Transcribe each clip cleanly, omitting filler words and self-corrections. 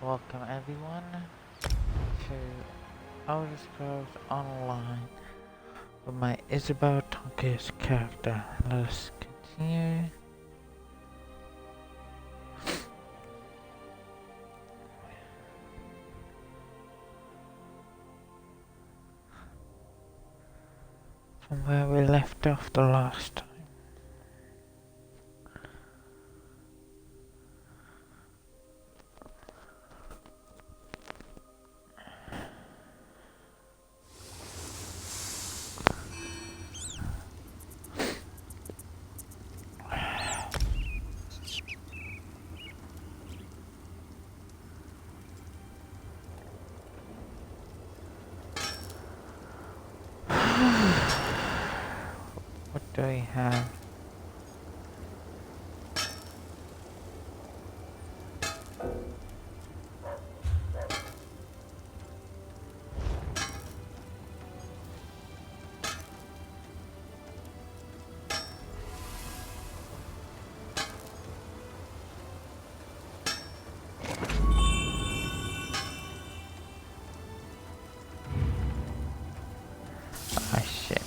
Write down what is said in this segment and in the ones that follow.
welcome everyone to Elder Scrolls Online with my Isabel Tonkish character. Let's continue. From where we left off the last time. What do we have? Ah, shit.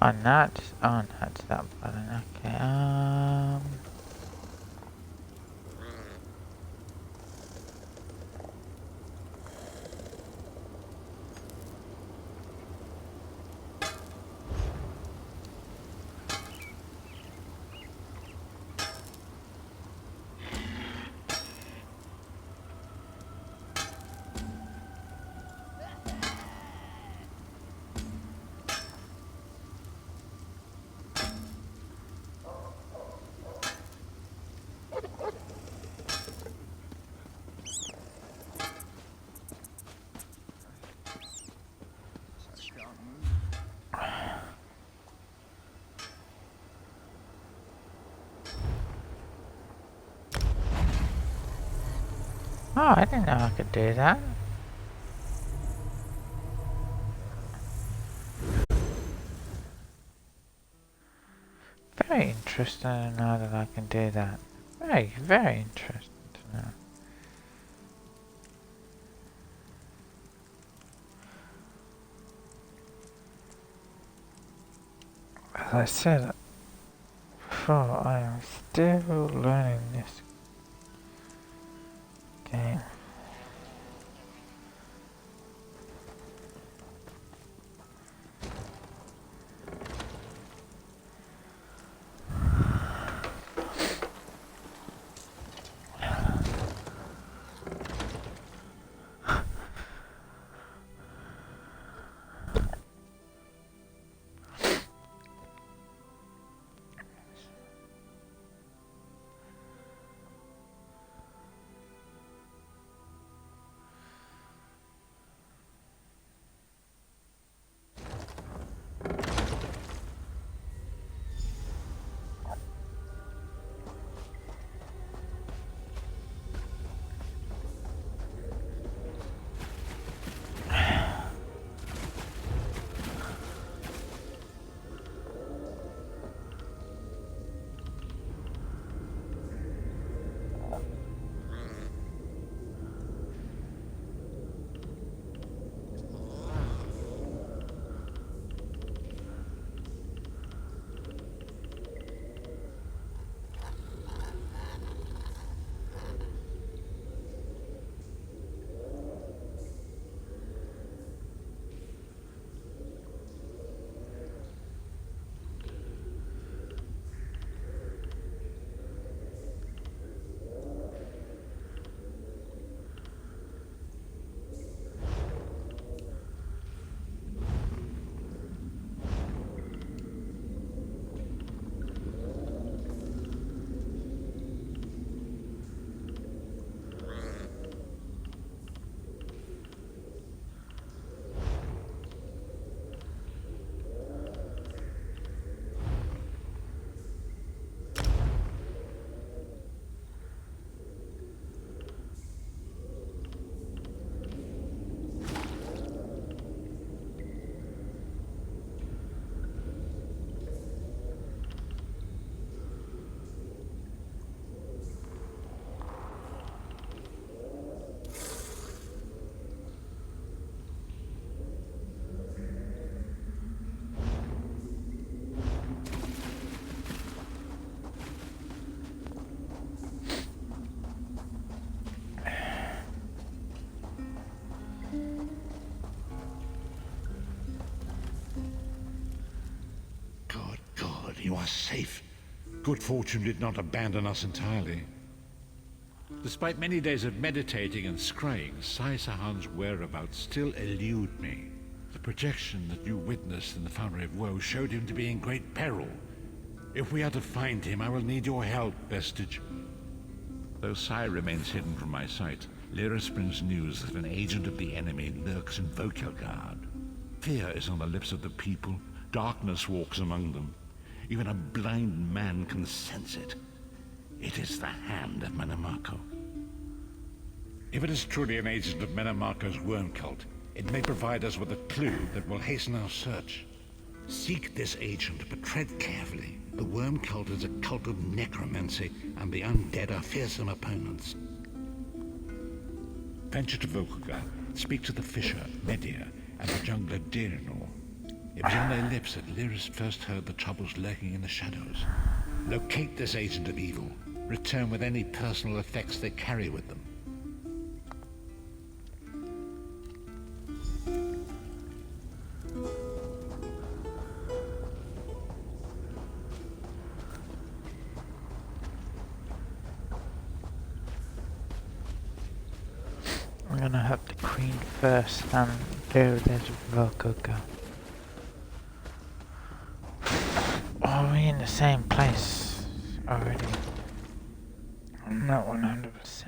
Oh, not just, oh, not that button. Okay, oh, I didn't know I could do that. Very interesting to know that I can do that. Very, very interesting to know. As I said before, I am still learning this game. are safe. Good fortune did not abandon us entirely. Despite many days of meditating and scrying, Sai Sahan's whereabouts still elude me. The projection that you witnessed in the Foundry of Woe showed him to be in great peril. If we are to find him, I will need your help, Vestige. Though Sai remains hidden from my sight, Lyris brings news that an agent of the enemy lurks in Vokelgard. Fear is on the lips of the people. Darkness walks among them. Even a blind man can sense it. It is the hand of Menemarko. If it is truly an agent of Menemarko's worm cult, it may provide us with a clue that will hasten our search. Seek this agent, but tread carefully. The worm cult is a cult of necromancy, and the undead are fearsome opponents. Venture to Vokelgard, speak to the fisher, Media, and the jungler Dirinor. It was on their lips that Lyris first heard the troubles lurking in the shadows. Locate this agent of evil. Return with any personal effects they carry with them. I'm gonna have the queen first and do this Vokelgard. Are we in the same place already? I'm not 100%.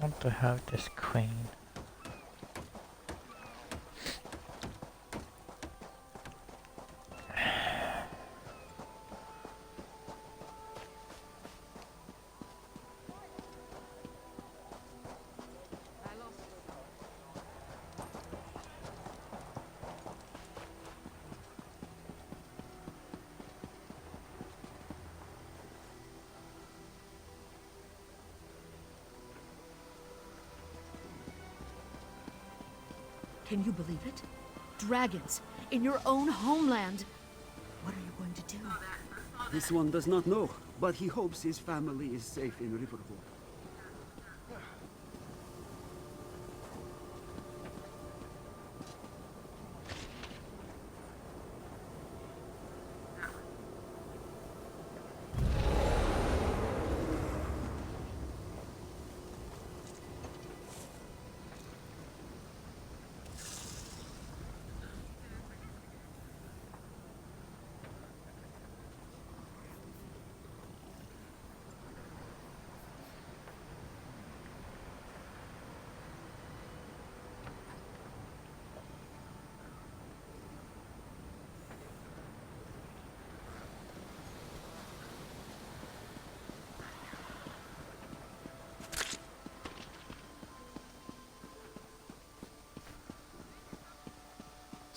I want to have this queen. Can you believe it? Dragons in your own homeland. What are you going to do? This one does not know, but he hopes his family is safe in Riverhall.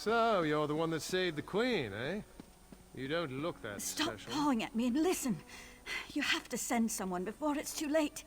So, you're the one that saved the Queen, eh? You don't look that Stop special. pawing at me and listen. You have to send someone before it's too late.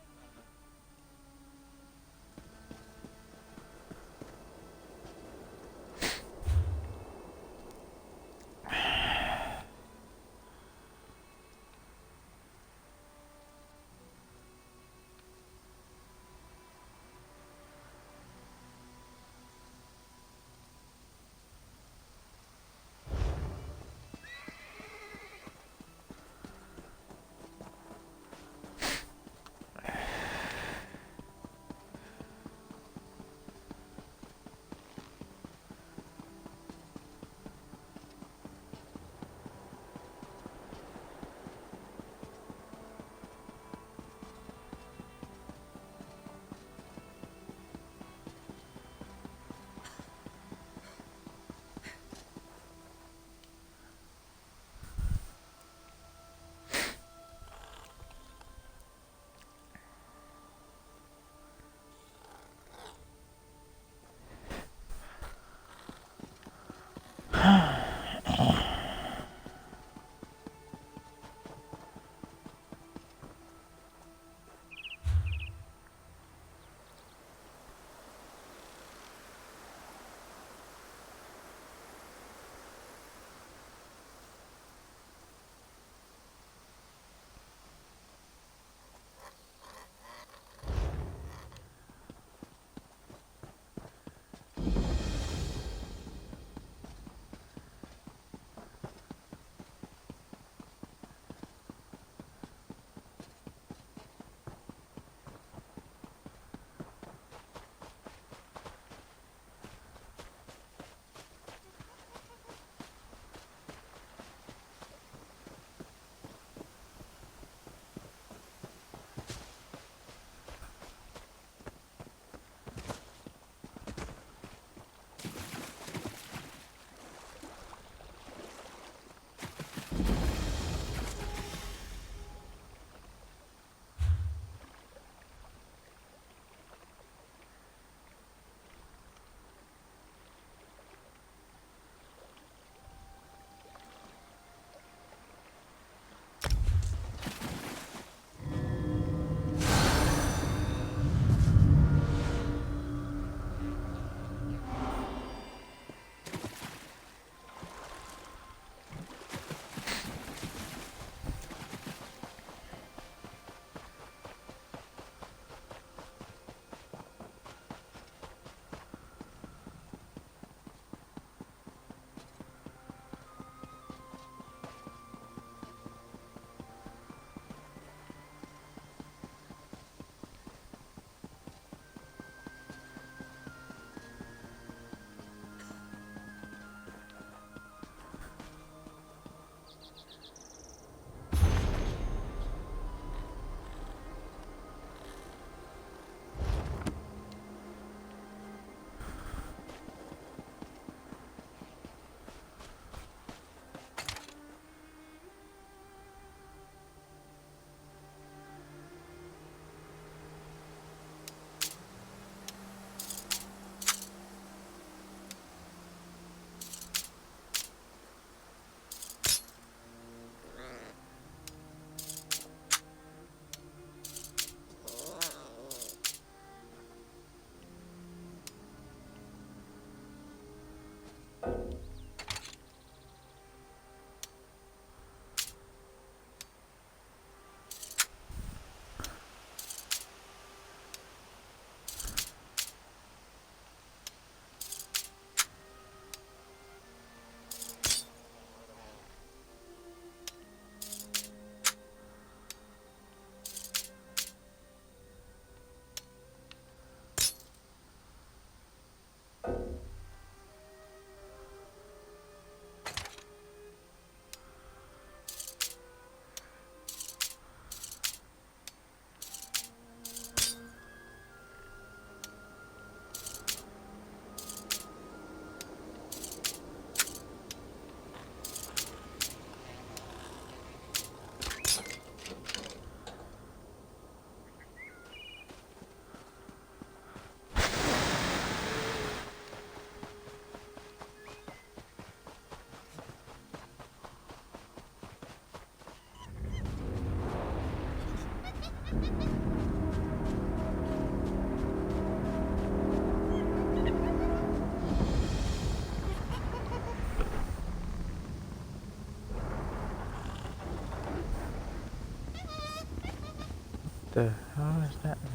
the hell is that now?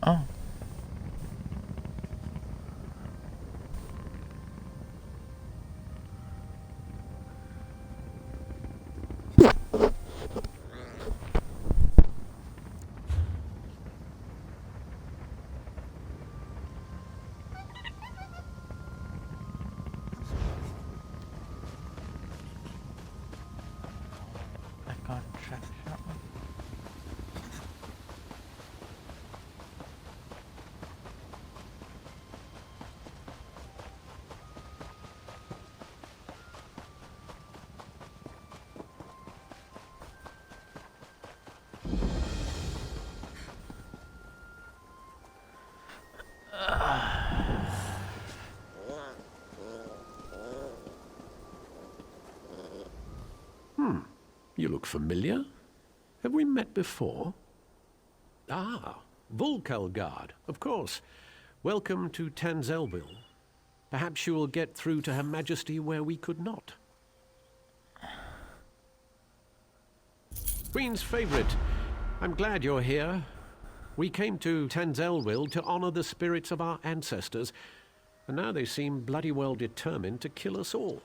Oh. I can't track that one. You look familiar. Have we met before? Ah, Volkelgard, of course. Welcome to Tamriel. Perhaps you will get through to Her Majesty where we could not. Queen's favorite. I'm glad you're here. We came to Tamriel to honor the spirits of our ancestors, and now they seem bloody well determined to kill us all.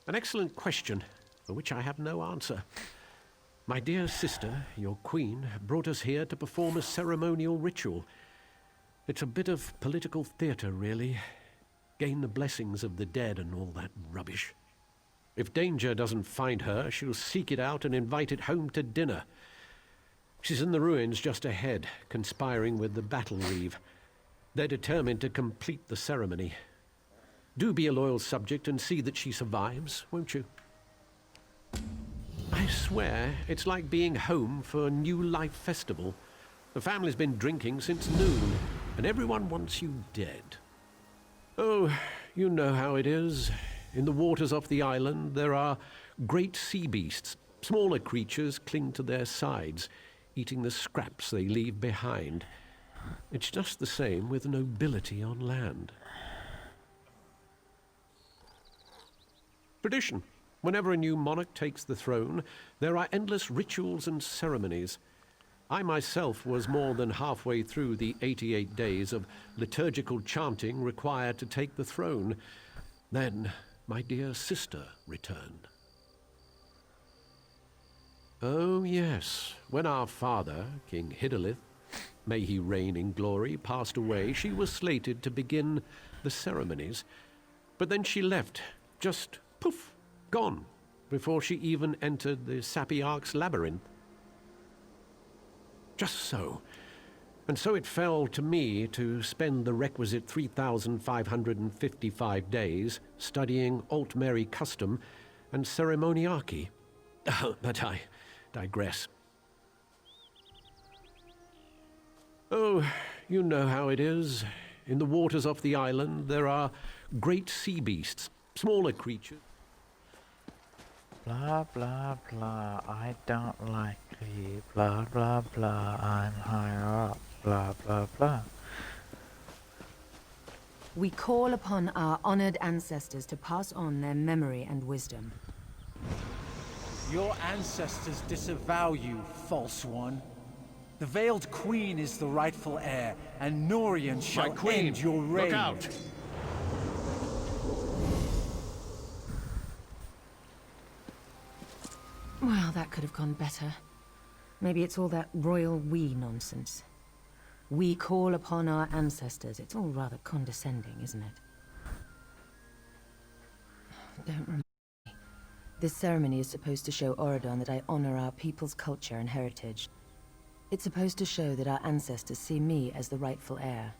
An excellent question, for which I have no answer. My dear sister, your queen, brought us here to perform a ceremonial ritual. It's a bit of political theatre, really. Gain the blessings of the dead and all that rubbish. If danger doesn't find her, she'll seek it out and invite it home to dinner. She's in the ruins just ahead, conspiring with the battle reeve. They're determined to complete the ceremony. Do be a loyal subject and see that she survives, won't you? I swear, it's like being home for a New Life festival. The family's been drinking since noon, and everyone wants you dead. Oh, you know how it is. In the waters off the island, there are great sea beasts. Smaller creatures cling to their sides, eating the scraps they leave behind. It's just the same with nobility on land. Tradition. Whenever a new monarch takes the throne, there are endless rituals and ceremonies. I myself was more than halfway through the 88 days of liturgical chanting required to take the throne. Then my dear sister returned. Oh yes, when our father, King Hidalith, may he reign in glory, passed away, she was slated to begin the ceremonies. But then she left, just poof, gone, before she even entered the Sapiarch's labyrinth. Just so. And so it fell to me to spend the requisite 3,555 days studying Altmeri custom and ceremoniarchy. But I digress. Oh, you know how it is. In the waters off the island, there are great sea beasts, smaller creatures. Blah blah blah, I don't like you. Blah blah blah, I'm higher up. Blah blah blah. We call upon our honored ancestors to pass on their memory and wisdom. Your ancestors disavow you, false one. The Veiled Queen is the rightful heir, and Norian shall end your reign. Look out! Well, that could have gone better. Maybe it's all that royal we nonsense. We call upon our ancestors. It's all rather condescending, isn't it? Don't remind me. This ceremony is supposed to show Oridon that I honor our people's culture and heritage. It's supposed to show that our ancestors see me as the rightful heir.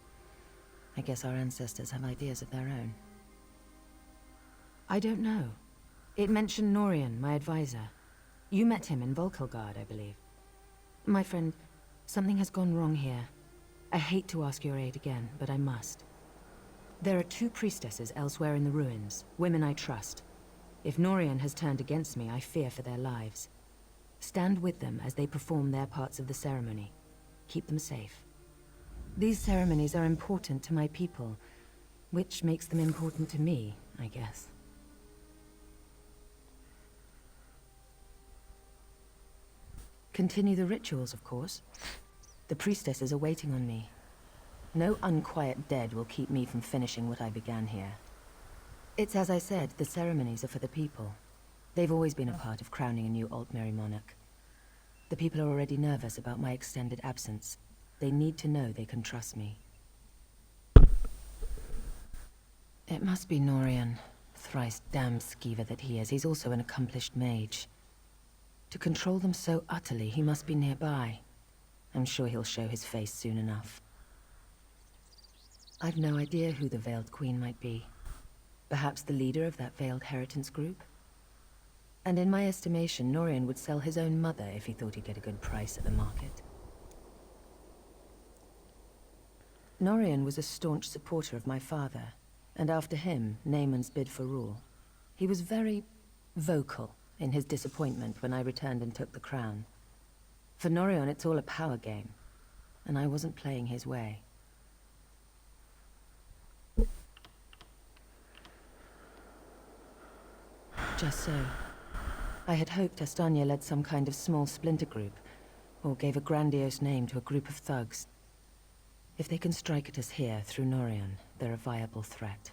I guess our ancestors have ideas of their own. I don't know. It mentioned Norian, my advisor. You met him in Volkelgard, I believe. My friend, something has gone wrong here. I hate to ask your aid again, but I must. There are 2 priestesses elsewhere in the ruins, women I trust. If Norian has turned against me, I fear for their lives. Stand with them as they perform their parts of the ceremony. Keep them safe. These ceremonies are important to my people, which makes them important to me, I guess. Continue the rituals, of course. The priestesses are waiting on me. No unquiet dead will keep me from finishing what I began here. It's as I said, the ceremonies are for the people. They've always been a part of crowning a new Altmeri monarch. The people are already nervous about my extended absence. They need to know they can trust me. It must be Norian. Thrice damned skeever that he is. He's also an accomplished mage. To control them so utterly, he must be nearby. I'm sure he'll show his face soon enough. I've no idea who the Veiled Queen might be. Perhaps the leader of that Veiled Heritance group? And in my estimation, Norian would sell his own mother if he thought he'd get a good price at the market. Norian was a staunch supporter of my father, and after him, Naaman's bid for rule. He was very vocal in his disappointment when I returned and took the crown. For Norian, it's all a power game, and I wasn't playing his way. Just so. I had hoped Astanya led some kind of small splinter group, or gave a grandiose name to a group of thugs. If they can strike at us here through Norian, they're a viable threat.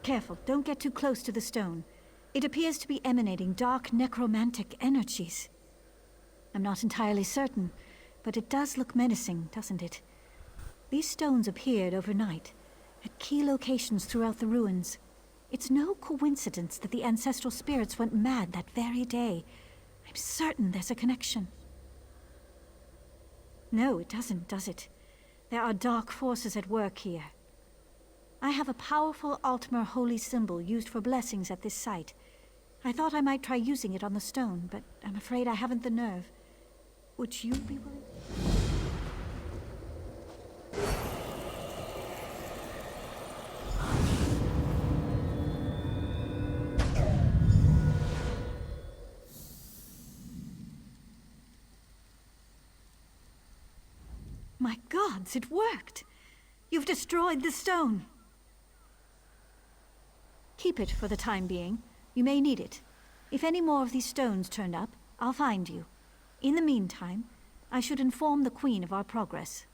Careful, don't get too close to the stone. It appears to be emanating dark necromantic energies. I'm not entirely certain, but it does look menacing, doesn't it? These stones appeared overnight, at key locations throughout the ruins. It's no coincidence that the ancestral spirits went mad that very day. I'm certain there's a connection. No, it doesn't, does it? There are dark forces at work here. I have a powerful Altmer holy symbol used for blessings at this site. I thought I might try using it on the stone, but I'm afraid I haven't the nerve. Would you be willing? My gods, it worked! You've destroyed the stone! Keep it for the time being. You may need it. If any more of these stones turn up, I'll find you. In the meantime, I should inform the Queen of our progress.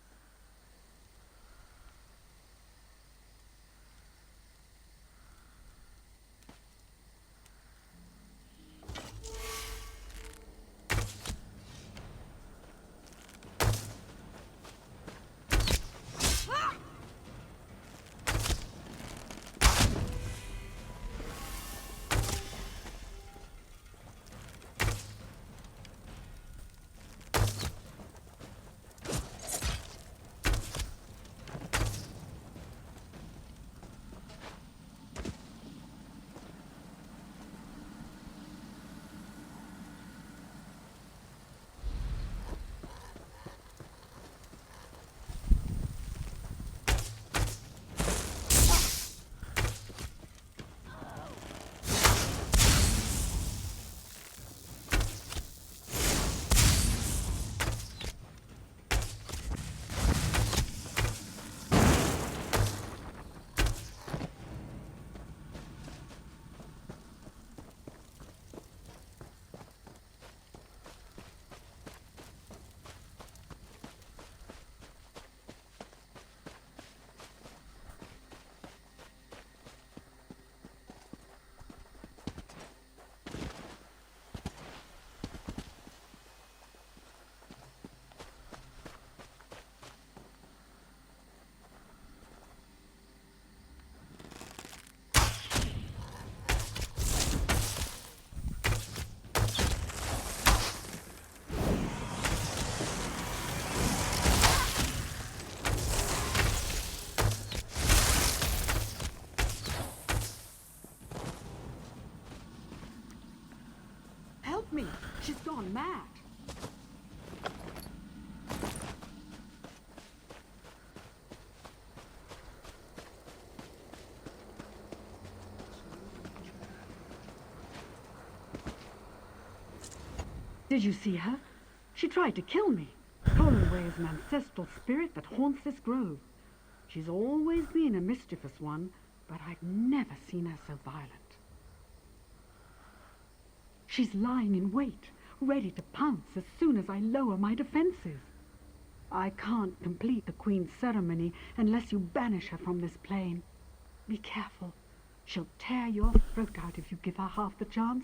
Help me! She's gone mad! Did you see her? She tried to kill me. Colin is an ancestral spirit that haunts this grove. She's always been a mischievous one, but I've never seen her so violent. She's lying in wait, ready to pounce as soon as I lower my defenses. I can't complete the Queen's ceremony unless you banish her from this plane. Be careful. She'll tear your throat out if you give her half the chance.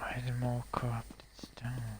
Where's the more corrupted stone?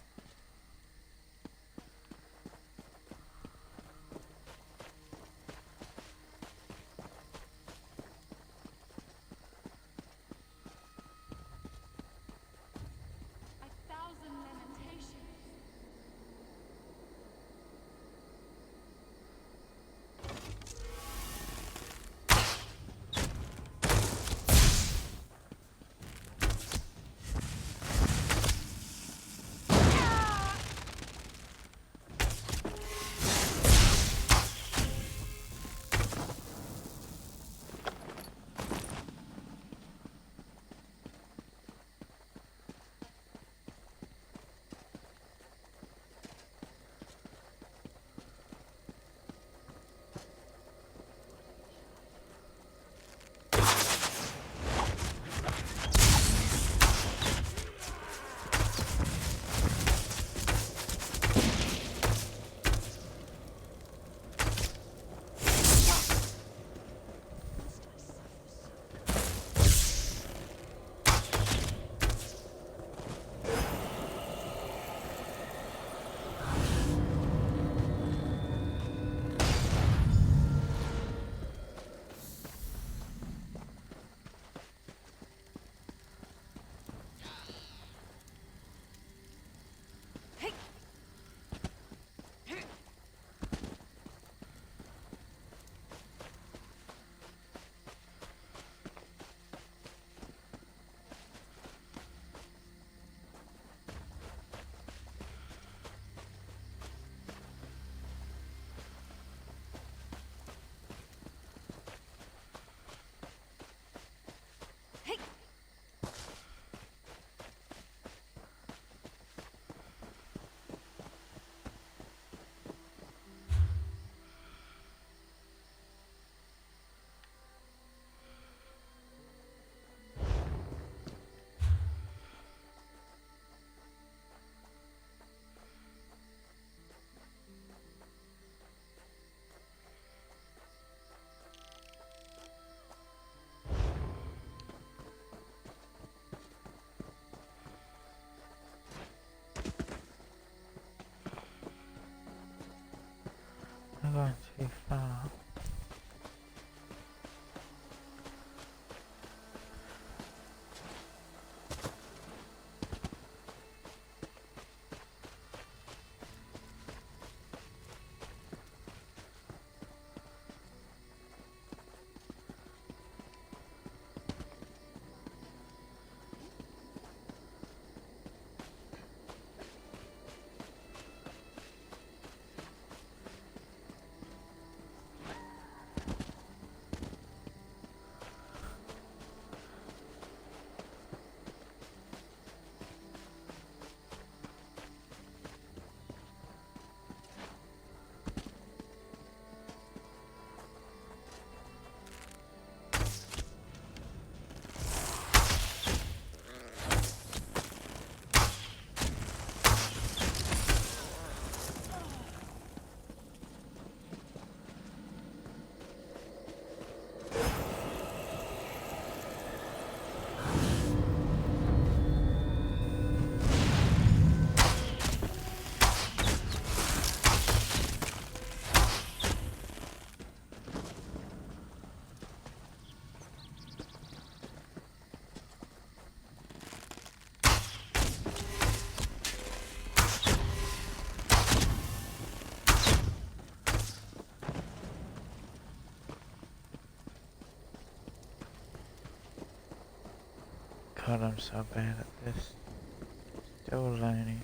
God, I'm so bad at this. Still learning.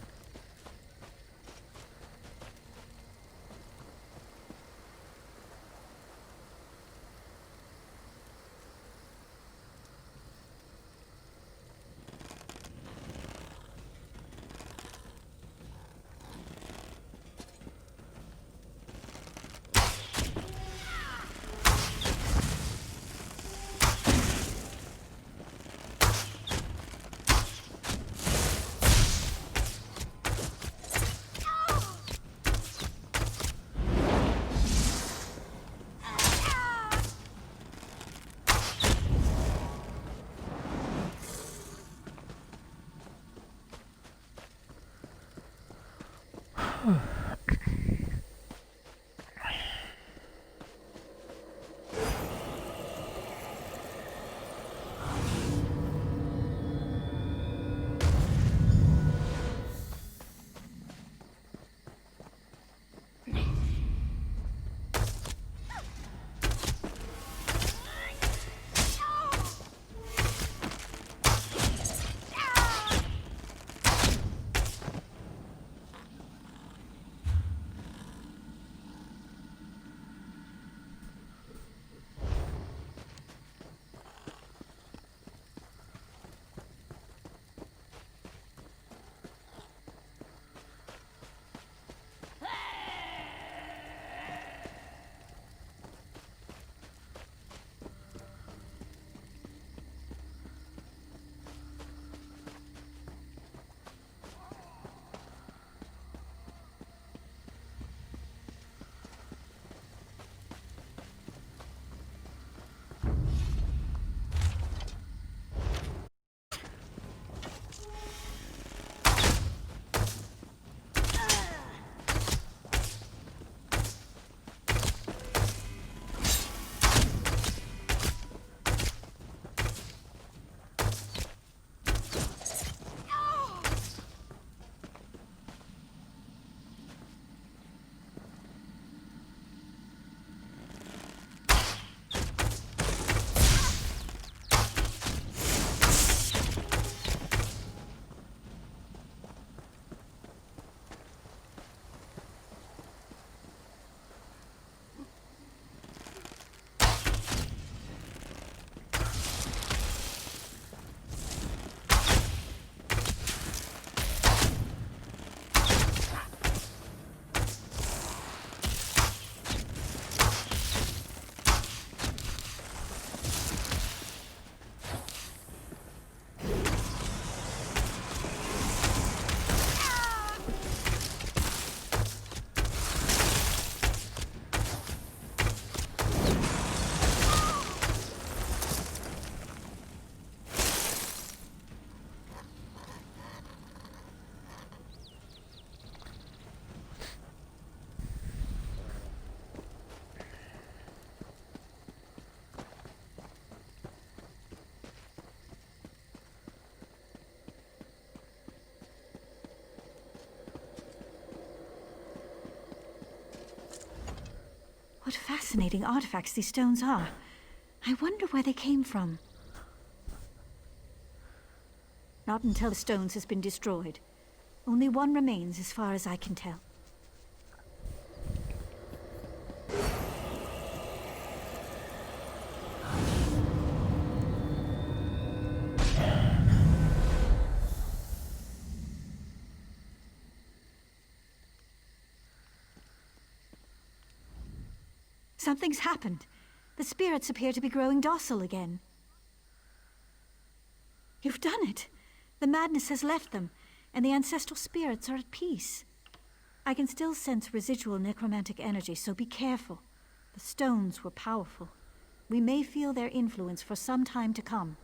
What fascinating artifacts these stones are. I wonder where they came from. Not until the stones has been destroyed. Only one remains as far as I can tell. Something's happened. The spirits appear to be growing docile again. You've done it. The madness has left them, and the ancestral spirits are at peace. I can still sense residual necromantic energy, so be careful. The stones were powerful. We may feel their influence for some time to come.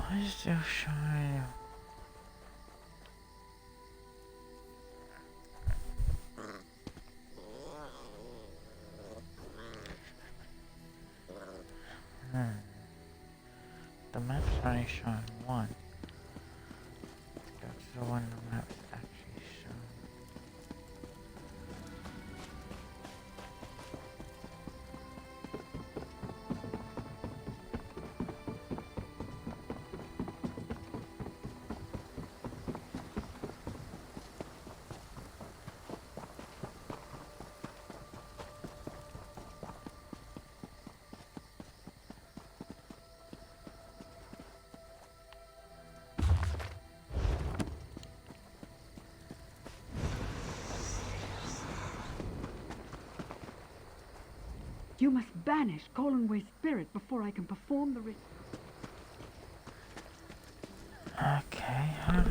Why is it still showing? The map's only showing one. That's the one the map's actually showing. You must banish Colonway's spirit before I can perform the ritual. Okay, how do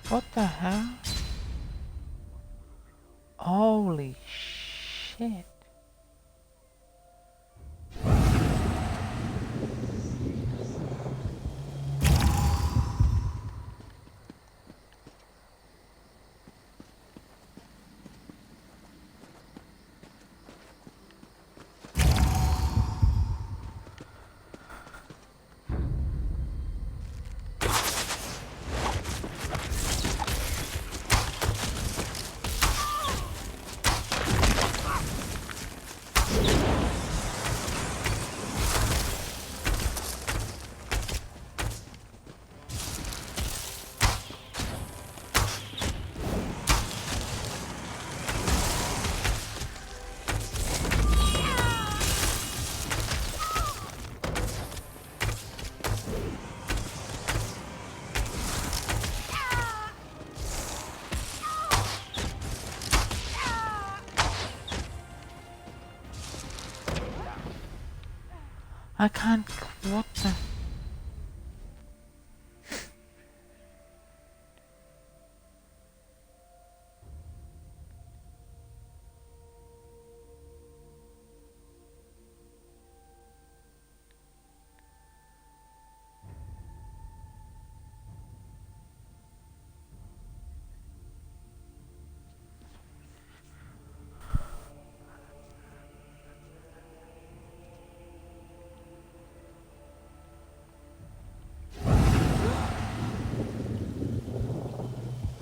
what the hell? Holy shit. I can't. What the?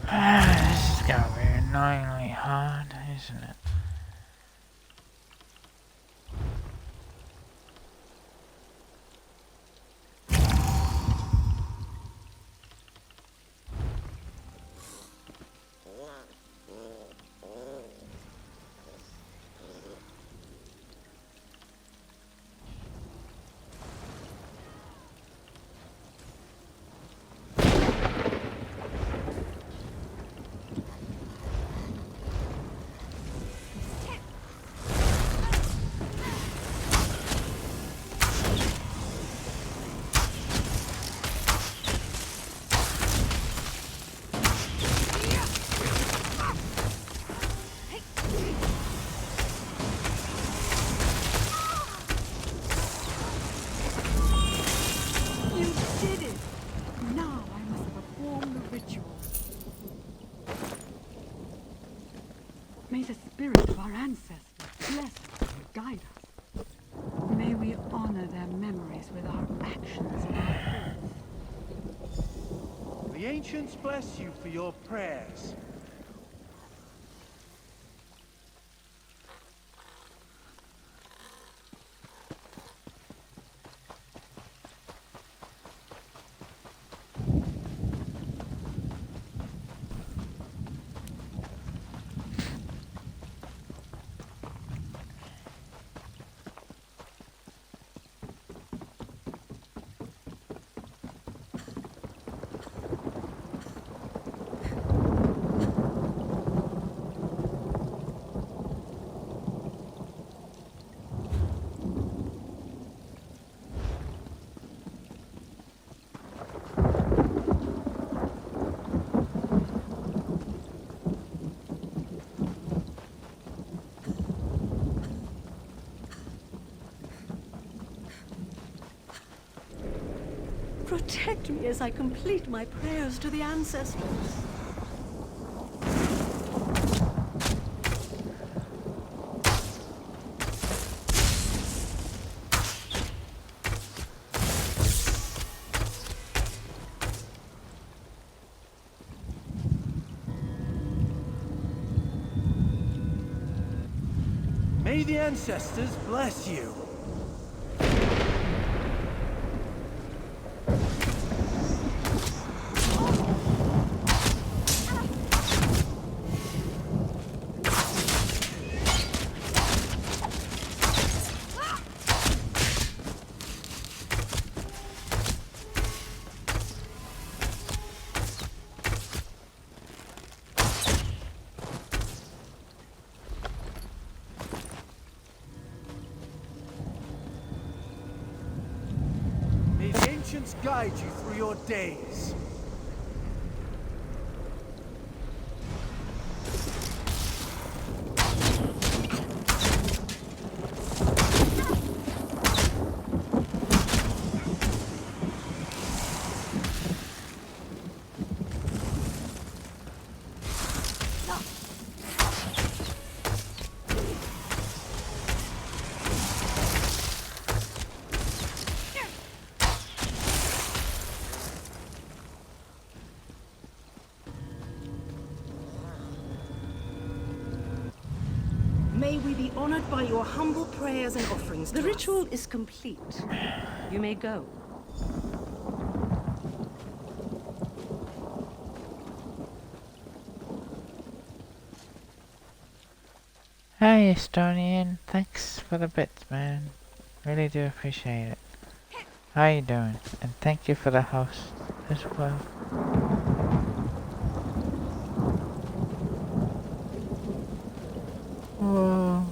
This is gonna be annoyingly hard, isn't it? You did it! Now I must perform the ritual. May the spirits of our ancestors bless us and guide us. May we honor their memories with our actions and our thoughts. The ancients bless you for your prayers. Protect me as I complete my prayers to the ancestors. May the ancestors bless you. May the ancients guide you through your days. May we be honored by your humble prayers and offerings. The ritual is complete. You may go. Hey Estonian, thanks for the bits, man. Really do appreciate it. How you doing? And thank you for the house as well. Whoa.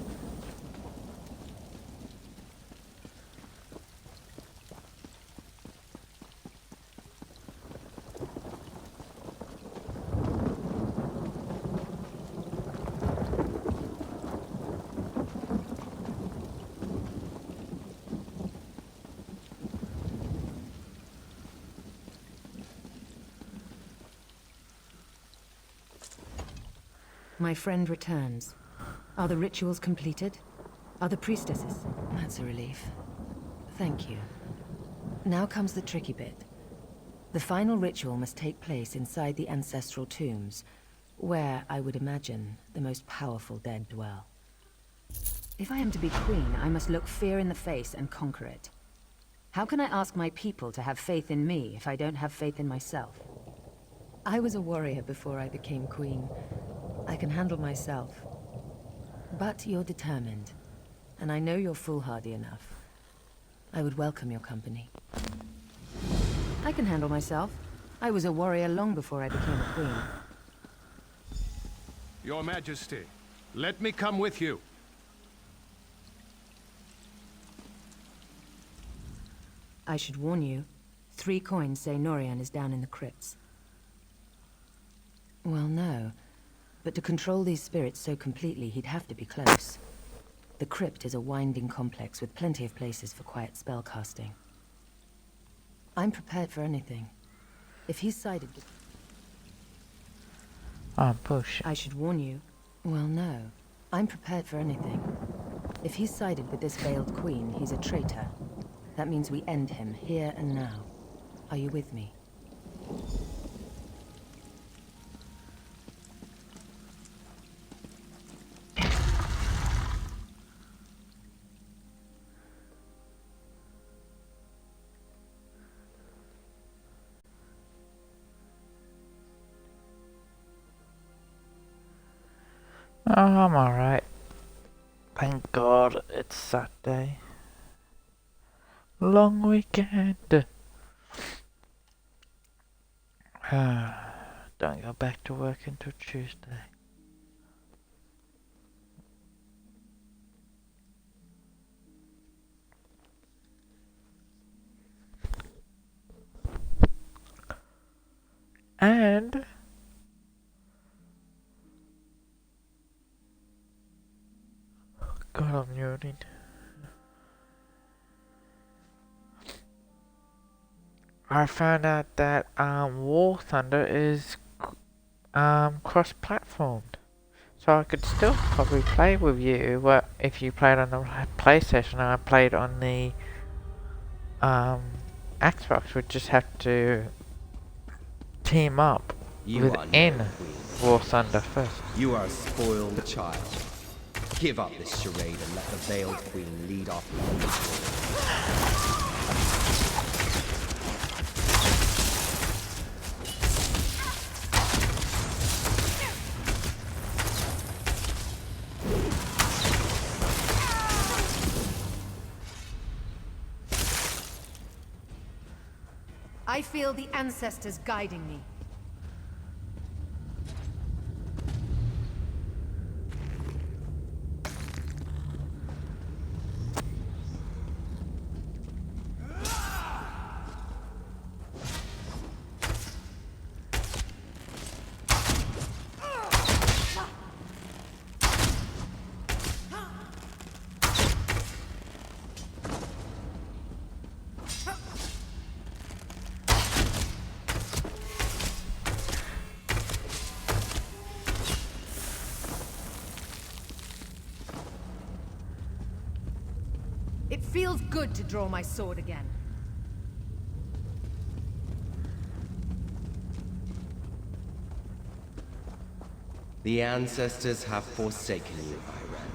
My friend returns. Are the rituals completed? Are the priestesses? That's a relief. Thank you. Now comes the tricky bit. The final ritual must take place inside the ancestral tombs, where, I would imagine, the most powerful dead dwell. If I am to be queen, I must look fear in the face and conquer it. How can I ask my people to have faith in me if I don't have faith in myself? I was a warrior before I became queen. I can handle myself. But you're determined, and I know you're foolhardy enough. I would welcome your company. I can handle myself. I was a warrior long before I became a queen. Your Majesty, let me come with you. I should warn you, 3 coins say Norian is down in the crypts. Well, no. But to control these spirits so completely, he'd have to be close. The crypt is a winding complex with plenty of places for quiet spellcasting. I'm prepared for anything. If he's sided with... Oh, bullshit. I should warn you. Well, no. I'm prepared for anything. If he's sided with this veiled queen, he's a traitor. That means we end him here and now. Are you with me? Oh, I'm alright. Thank God it's Saturday. Long weekend. Don't go back to work until Tuesday. And God, I'm yawning. I found out that War Thunder is cross-platformed, so I could still probably play with you. Well, if you played on the PlayStation and I played on the Xbox, we'd just have to team up within War Thunder first. You are a spoiled child. Give up this charade and let the Veiled Queen lead our people forward. I feel the ancestors guiding me. It feels good to draw my sword again. The ancestors have forsaken you, Iran.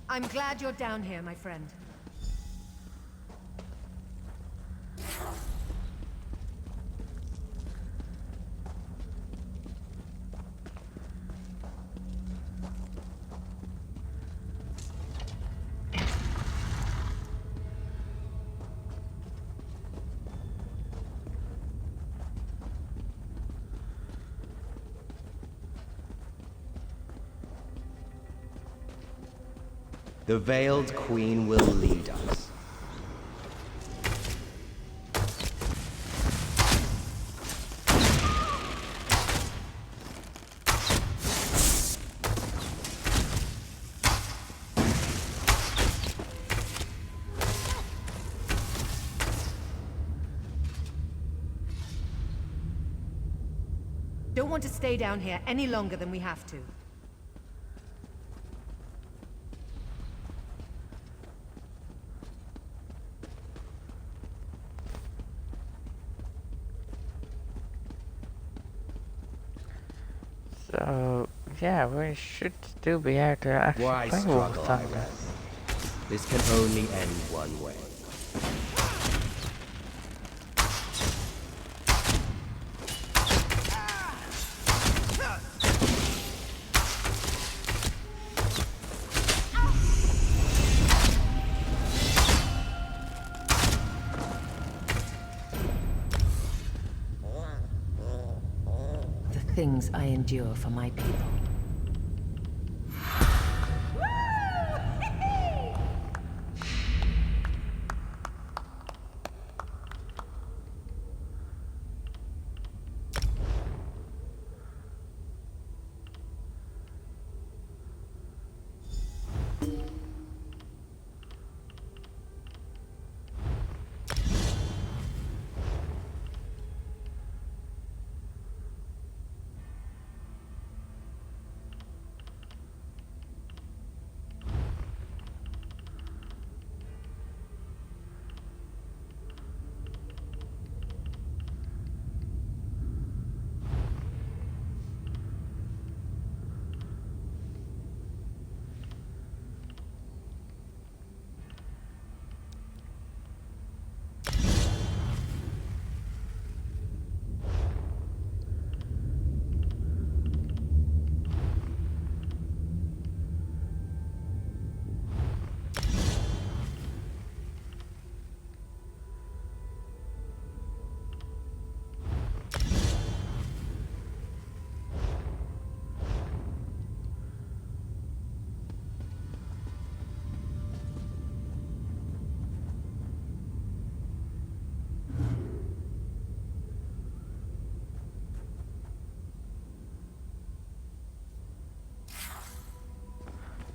I'm glad you're down here, my friend. The Veiled Queen will lead us. Don't want to stay down here any longer than we have to. So, yeah, we should still be able to actually Why play War struggle, Thunder. Iran? This can only end one way. The things I endure for my people.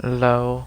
low.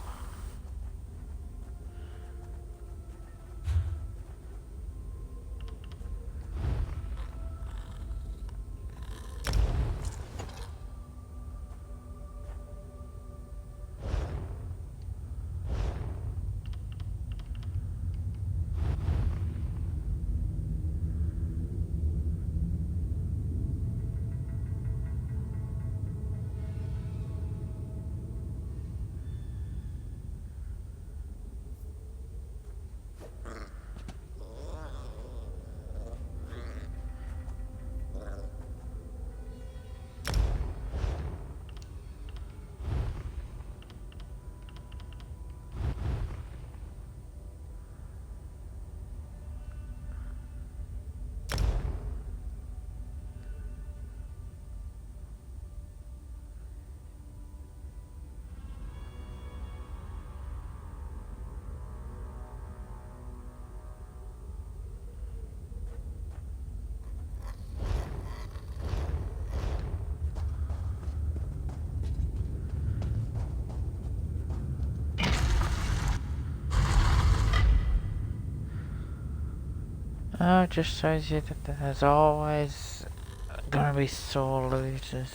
Oh, it just shows you that there's always gonna be sore losers.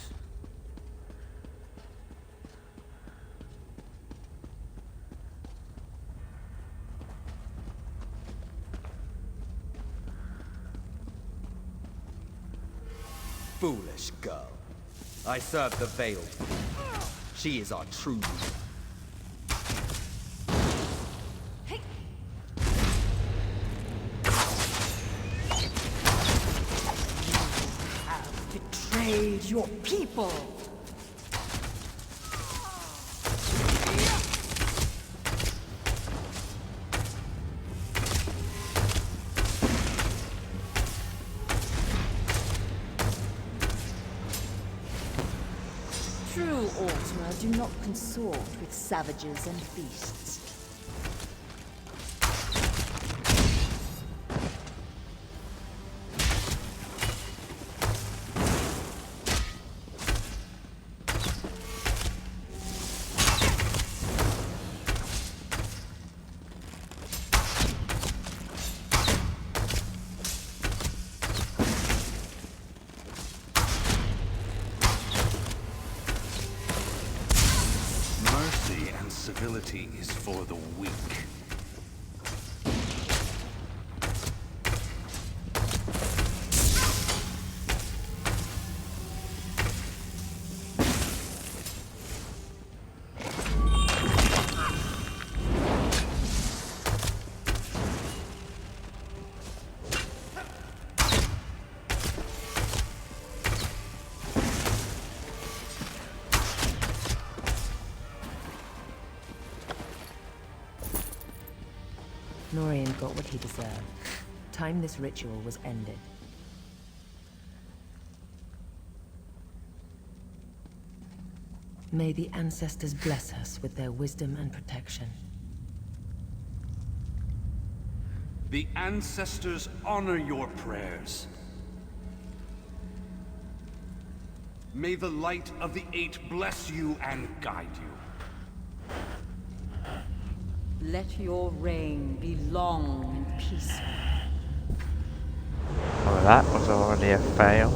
Foolish girl. I serve the Veiled. She is our true leader. Betrayed your people! True Ultima do not consort with savages and beasts. Civility is for the weak. Norian got what he deserved. Time this ritual was ended. May the ancestors bless us with their wisdom and protection. The ancestors honor your prayers. May the light of the Eight bless you and guide you. Let your reign be long and peaceful. Well, that was already a fail.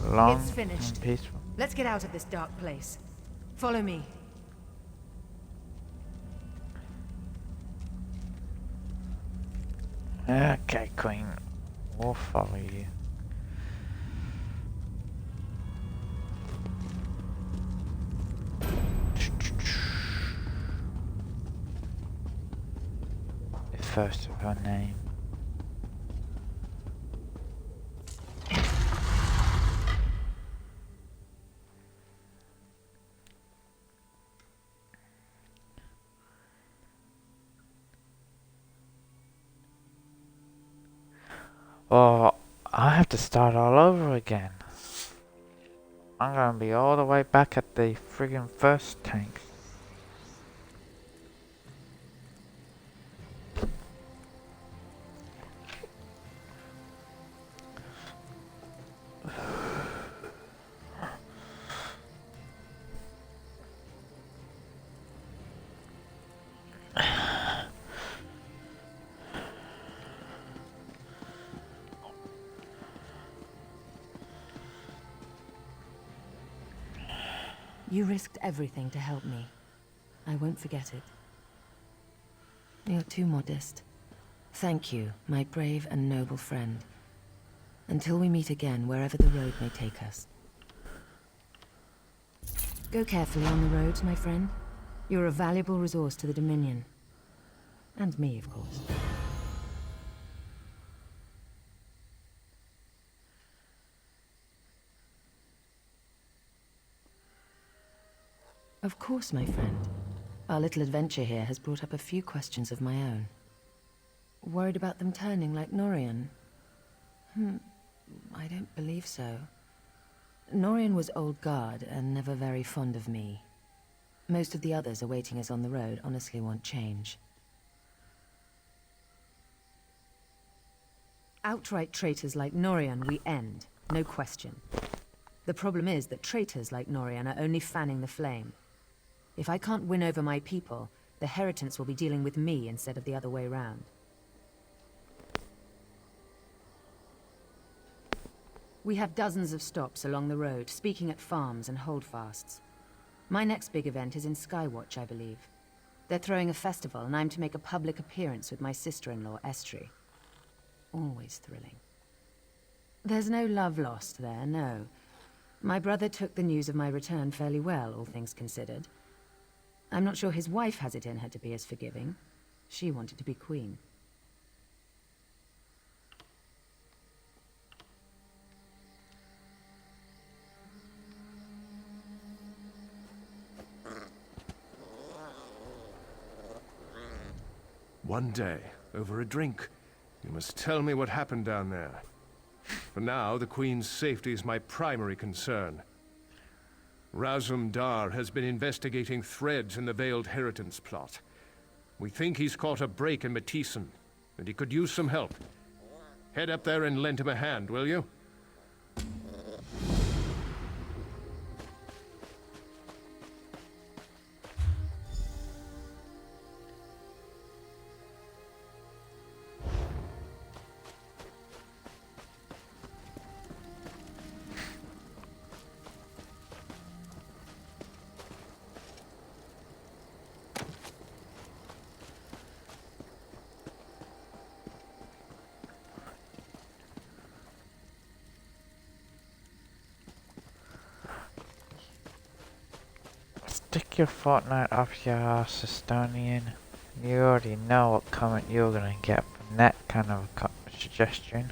Long It's finished. and peaceful. Let's get out of this dark place. Follow me. Okay, Queen. We'll follow you. The first of her name. Oh, I have to start all over again. I'm gonna be all the way back at the friggin' first tank. You risked everything to help me. I won't forget it. You're too modest. Thank you, my brave and noble friend. Until we meet again, wherever the road may take us. Go carefully on the roads, my friend. You're a valuable resource to the Dominion. And me, of course. Of course, my friend. Our little adventure here has brought up a few questions of my own. Worried about them turning like Norian? I don't believe so. Norian was old guard and never very fond of me. Most of the others awaiting us on the road honestly want change. Outright traitors like Norian we end, no question. The problem is that traitors like Norian are only fanning the flame. If I can't win over my people, the Heritants will be dealing with me instead of the other way round. We have dozens of stops along the road, speaking at farms and holdfasts. My next big event is in Skywatch, I believe. They're throwing a festival, and I'm to make a public appearance with my sister-in-law, Estri. Always thrilling. There's no love lost there, no. My brother took the news of my return fairly well, all things considered. I'm not sure his wife has it in her to be as forgiving. She wanted to be queen. One day, over a drink, you must tell me what happened down there. For now, the Queen's safety is my primary concern. Razum Dar has been investigating threads in the Veiled Heritance plot. We think he's caught a break in Matissan, and he could use some help. Head up there and lend him a hand, will you? Stick your Fortnite off your ass, Estonian. You already know what comment you're gonna get from that kind of a suggestion.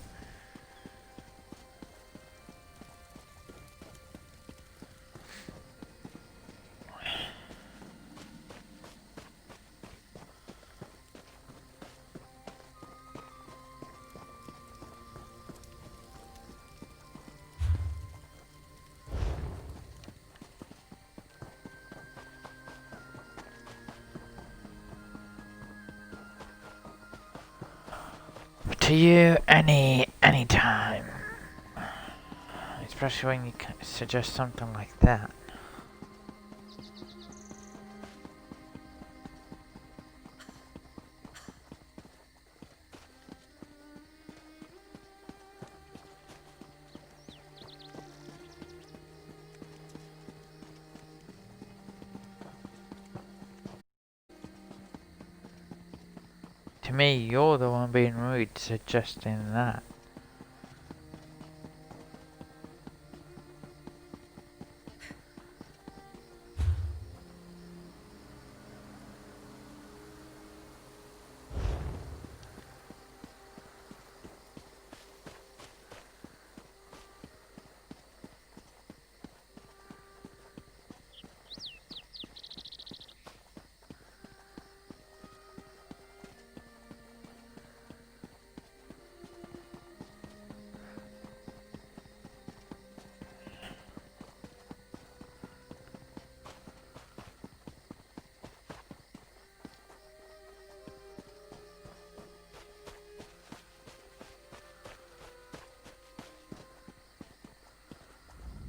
To you, anytime. Especially when you suggest something like that. To me, you're the one being rude suggesting that.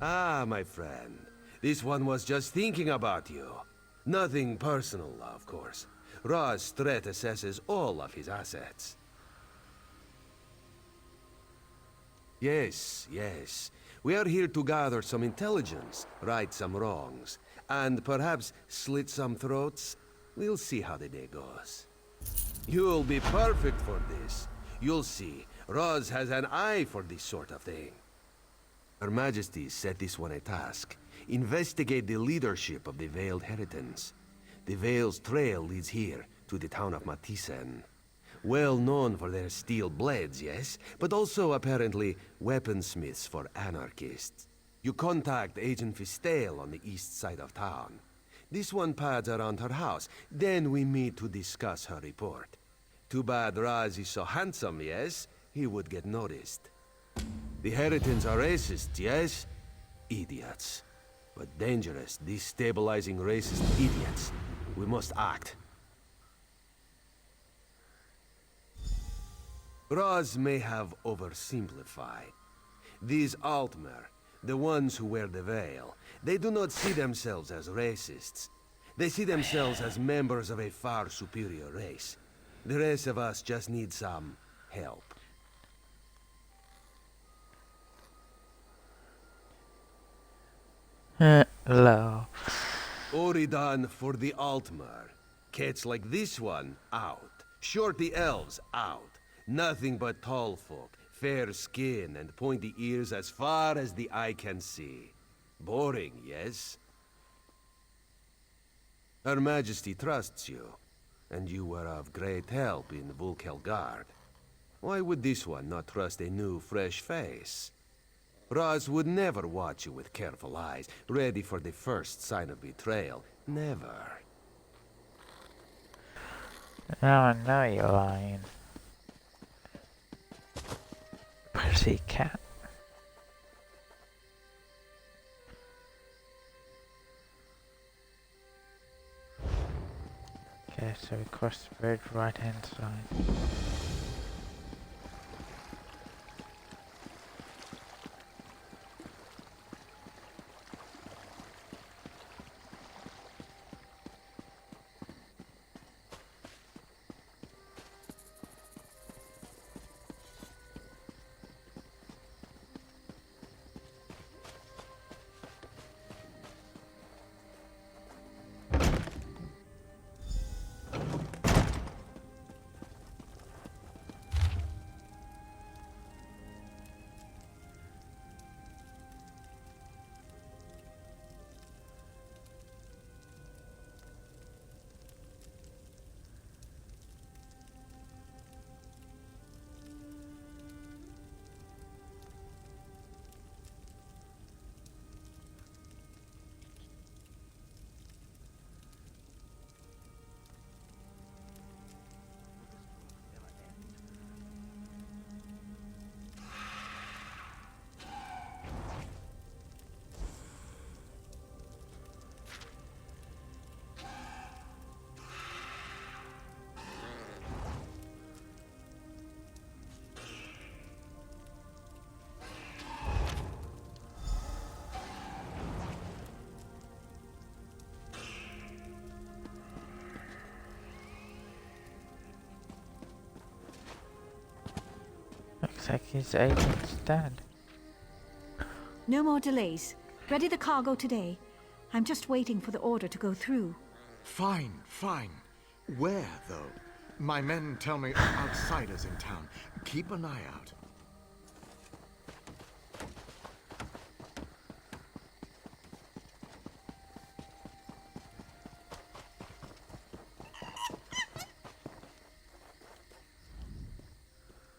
Ah, my friend. This one was just thinking about you. Nothing personal, of course. Ra's threat assesses all of his assets. Yes, yes. We are here to gather some intelligence, right some wrongs. and perhaps slit some throats. We'll see how the day goes. You'll be perfect for this. You'll see. Roz has an eye for this sort of thing. Her Majesty set this one a task. Investigate the leadership of the Veiled Heritance. The Veil's trail leads here, to the town of Matisen. Well known for their steel blades, yes, but also apparently weaponsmiths for anarchists. You contact Agent Fistale on the east side of town. This one pads around her house, then we meet to discuss her report. Too bad Raz is so handsome, yes? He would get noticed. The Heritans are racist, yes? Idiots. But dangerous, destabilizing racist idiots. We must act. Raz may have oversimplified. These Altmer, the ones who wear the veil, they do not see themselves as racists. They see themselves as members of a far superior race. The rest of us just need some help. Low. Oridan for the Altmer. Cats like this one, out. Shorty elves, out. Nothing but tall folk, fair skin and pointy ears as far as the eye can see. Boring, yes? Her Majesty trusts you, and you were of great help in Vulkelgard. Why would this one not trust a new, fresh face? Raz would never watch you with careful eyes, ready for the first sign of betrayal. Never. Now I know you're lying. Pussy cat. Okay, so we cross the road right hand side. Looks like his agent's dead. No more delays. Ready the cargo today. I'm just waiting for the order to go through. Fine, fine. Where, though? My men tell me of outsiders in town. Keep an eye out.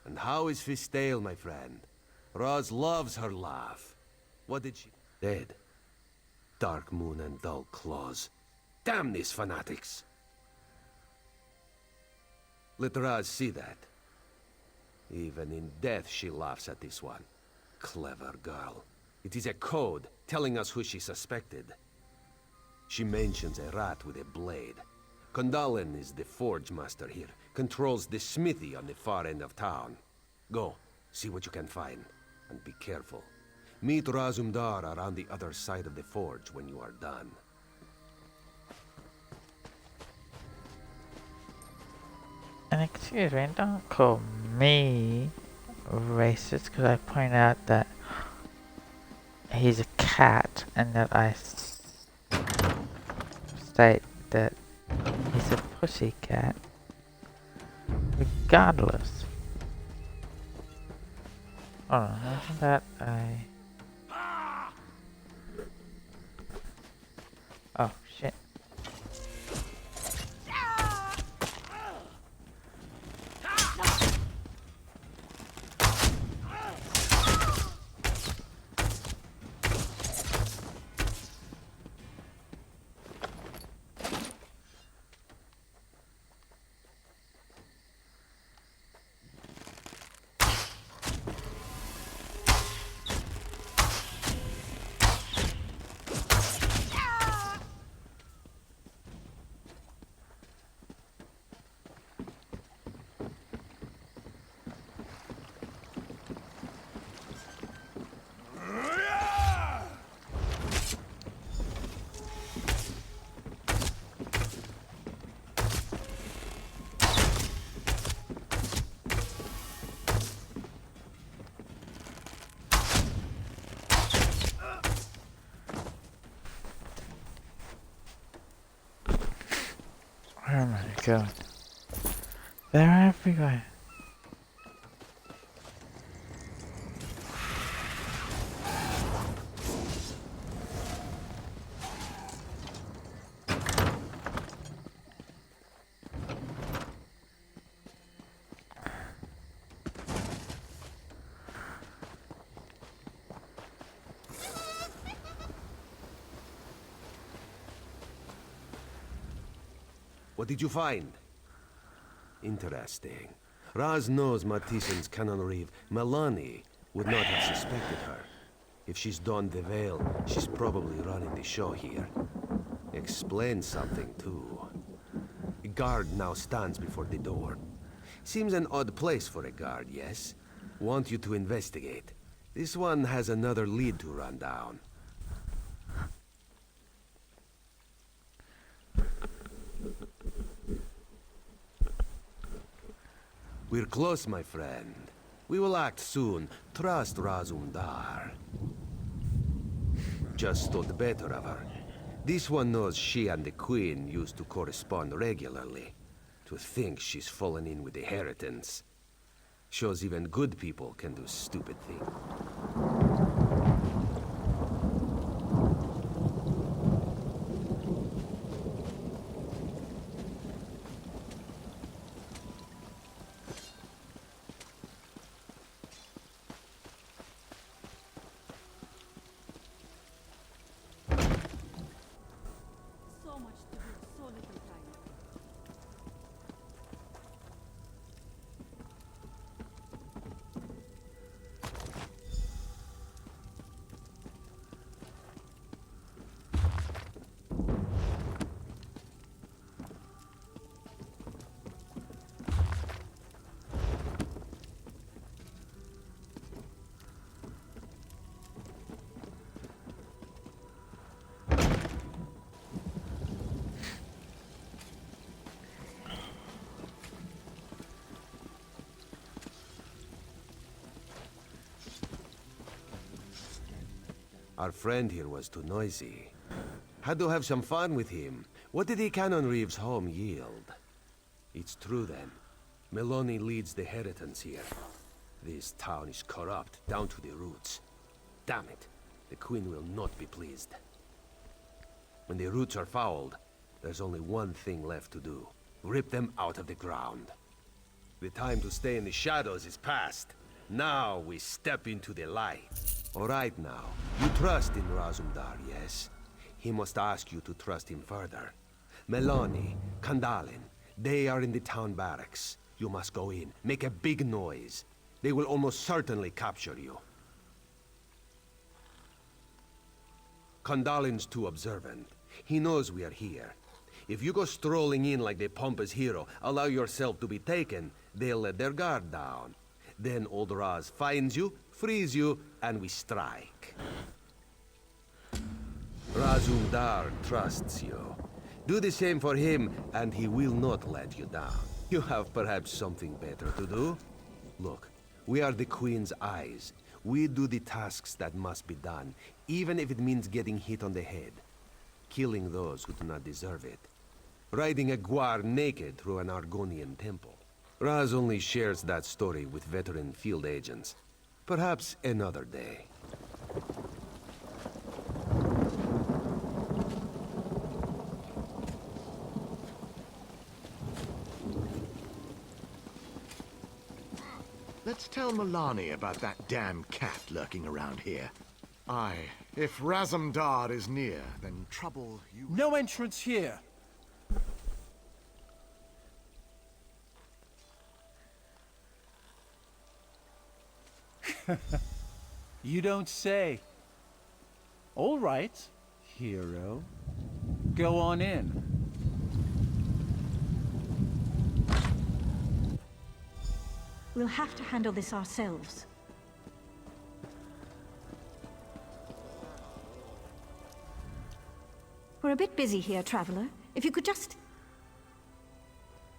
And how is Fistale, my friend? Raz loves her laugh. What did she... Dead. Dark moon and dull claws. Damn these fanatics! Let Raz see that. Even in death she laughs at this one. Clever girl. It is a code telling us who she suspected. She mentions a rat with a blade. Kondalen is the forge master here. Controls the smithy on the far end of town. Go, see what you can find. And be careful. Meet Razumdar around the other side of the forge when you are done. And excuse me, don't call me racist because I point out that he's a cat and that state that he's a pussycat, regardless. Hold on, wasn't that a... Oh, shit. Where am I going? They're everywhere. What did you find? Interesting. Raz knows Matissen's Canon Reeve. Melanie would not have suspected her. If she's donned the veil, she's probably running the show here. Explains something, too. A guard now stands before the door. Seems an odd place for a guard, yes? Want you to investigate. This one has another lead to run down. We're close, my friend. We will act soon. Trust Razumdar. Just thought better of her. This one knows she and the Queen used to correspond regularly. To think she's fallen in with the inheritance. Shows even good people can do stupid things. Our friend here was too noisy. Had to have some fun with him. What did the Canon Reeves home yield? It's true then. Melanie leads the inheritance here. This town is corrupt down to the roots. Damn it. The Queen will not be pleased. When the roots are fouled, there's only one thing left to do. Rip them out of the ground. The time to stay in the shadows is past. Now we step into the light. All right now, you trust in Razumdar, yes? He must ask you to trust him further. Melanie, Kandalin, they are in the town barracks. You must go in, make a big noise. They will almost certainly capture you. Kandalin's too observant. He knows we are here. If you go strolling in like the pompous hero, allow yourself to be taken, they'll let their guard down. Then old Raz finds you, frees you, and we strike. Razumdar trusts you. Do the same for him, and he will not let you down. You have perhaps something better to do? Look, we are the Queen's eyes. We do the tasks that must be done, even if it means getting hit on the head. killing those who do not deserve it. Riding a guar naked through an Argonian temple. Raz only shares that story with veteran field agents. Perhaps another day. Let's tell Milani about that damn cat lurking around here. Aye, if Razumdar is near, then trouble you... No entrance here! You don't say. All right, hero. Go on in. We'll have to handle this ourselves. We're a bit busy here, Traveler. If you could just...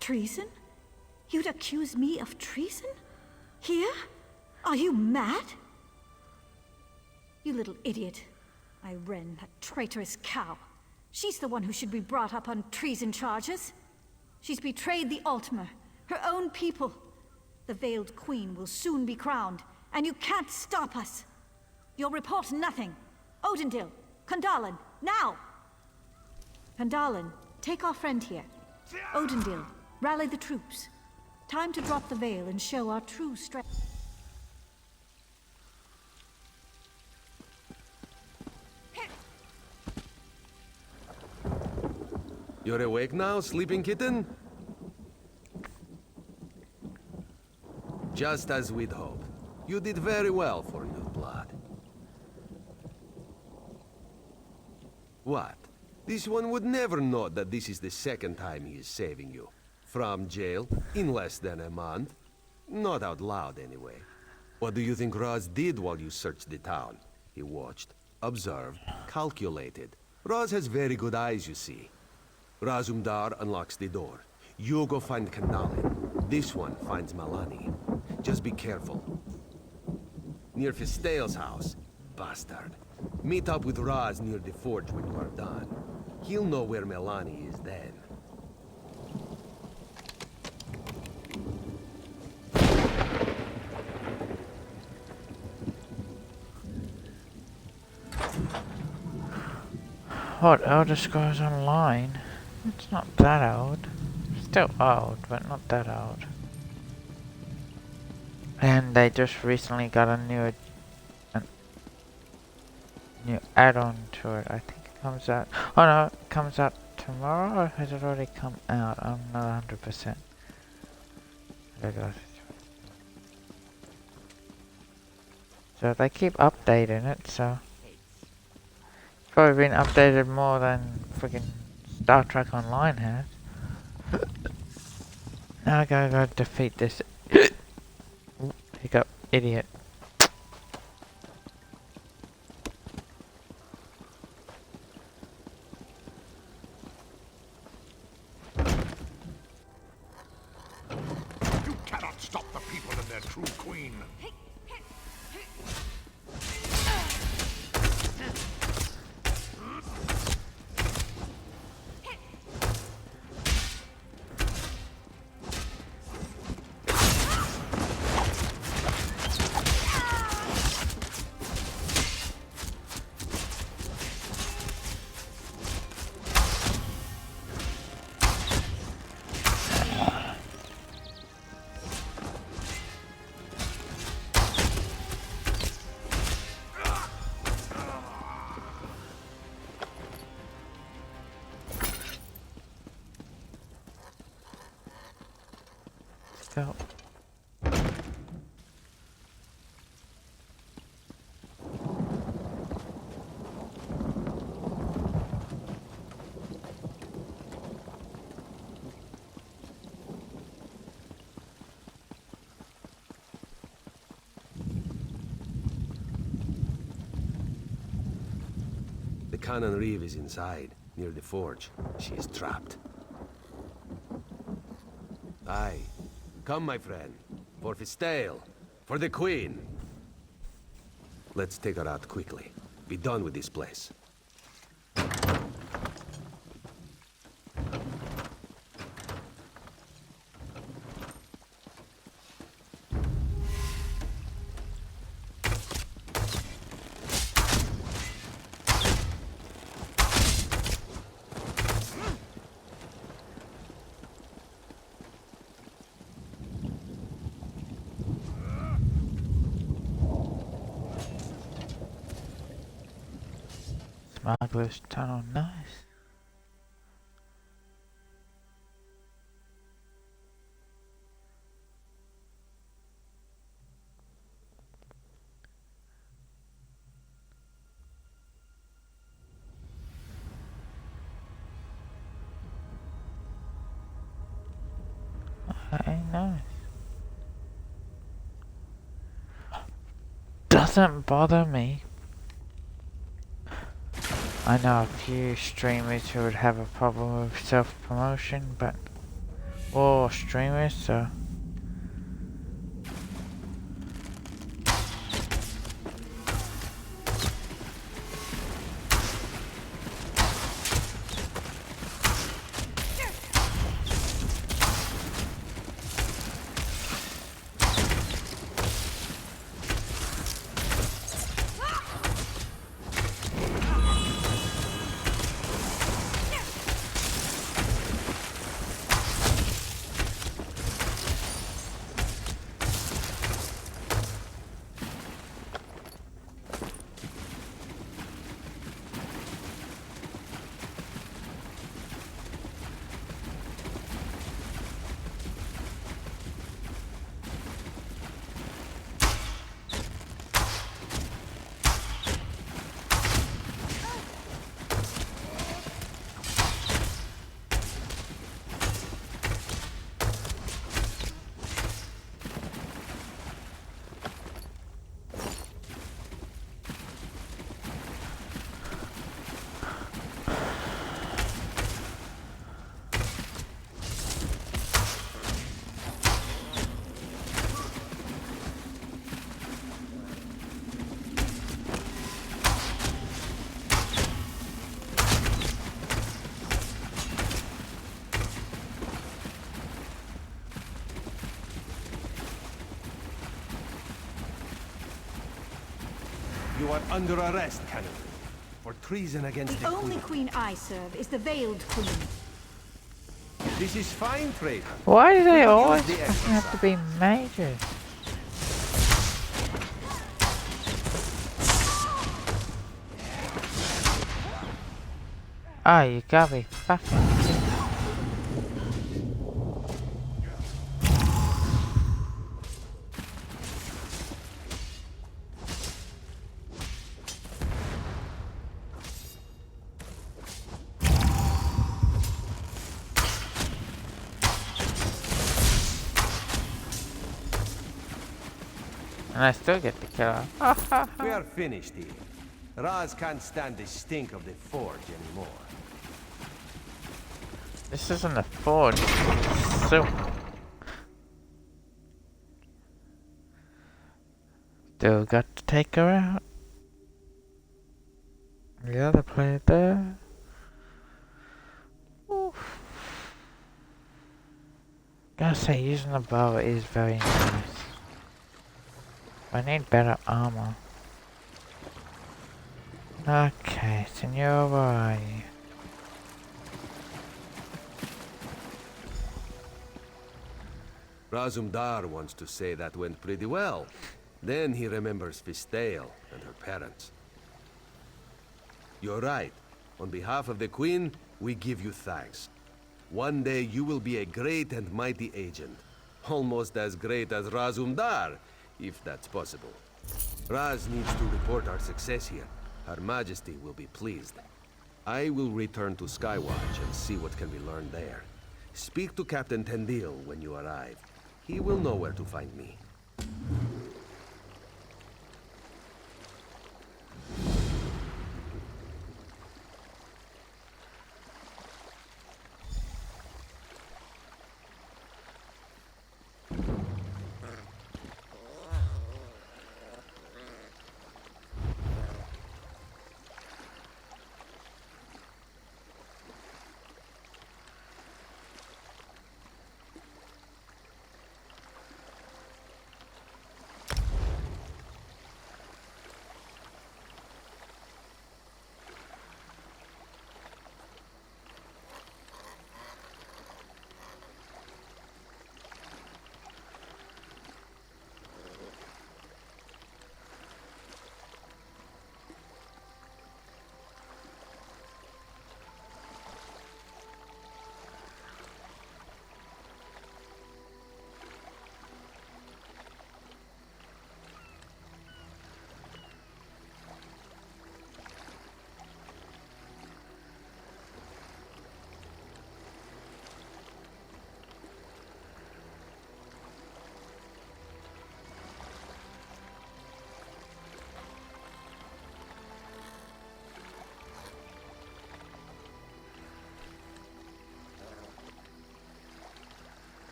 Treason? You'd accuse me of treason? Here? Are you mad? You little idiot. Irene, that traitorous cow. She's the one who should be brought up on treason charges. She's betrayed the Altmer, her own people. The Veiled Queen will soon be crowned, and you can't stop us. You'll report nothing. Odindil, Kandalin, now! Kandalin, take our friend here. Odindil, rally the troops. Time to drop the veil and show our true strength. You're awake now, sleeping kitten? Just as we'd hoped. You did very well for new blood. What? This one would never know that this is the second time he is saving you. From jail, in less than a month. Not out loud, anyway. What do you think Raz did while you searched the town? He watched, observed, calculated. Raz has very good eyes, you see. Razumdar unlocks the door. You go find Kandalin. This one finds Milani. Just be careful. Near Fistail's house. Bastard. Meet up with Raz near the forge when you are done. He'll know where Milani is then. What, Elder Scrolls Online? It's not that old. Still old, but not that old. And they just recently got a new add-on to it. I think it comes out... Oh no, it comes out tomorrow, or has it already come out? I'm not 100%. So they keep updating it, so... It's probably been updated more than freaking Star Trek Online has. Now I gotta go defeat this hiccup idiot. You cannot stop the people and their true queen. Go. The Cannon Reeve is inside, near the forge. She is trapped. Aye. Come, my friend. For Fistail. For the Queen. Let's take her out quickly. Be done with this place. Smuggler's Tunnel, nice. Okay, nice. Doesn't bother me. I know a few streamers who would have a problem with self-promotion, but or streamers, so You are under arrest, Canon, for treason against The only queen I serve is the Veiled Queen. This is fine, traitor. why do they We will always use the fucking have to be majors? Oh, you gotta be fucking kidding. And I still get the kill off. We are finished here. Raz can't stand the stink of the forge anymore. This isn't a forge. So still got to take her out. The other player there. Oof. Gotta say, using the bow is very nice. I need better armor. Okay, senor, where are you? Razumdar wants to say that went pretty well. Then he remembers Fistale and her parents. You're right. On behalf of the Queen, we give you thanks. One day you will be a great and mighty agent. Almost as great as Razumdar, if that's possible. Raz needs to report our success here. Her Majesty will be pleased. I will return to Skywatch and see what can be learned there. Speak to Captain Tendil when you arrive. He will know where to find me.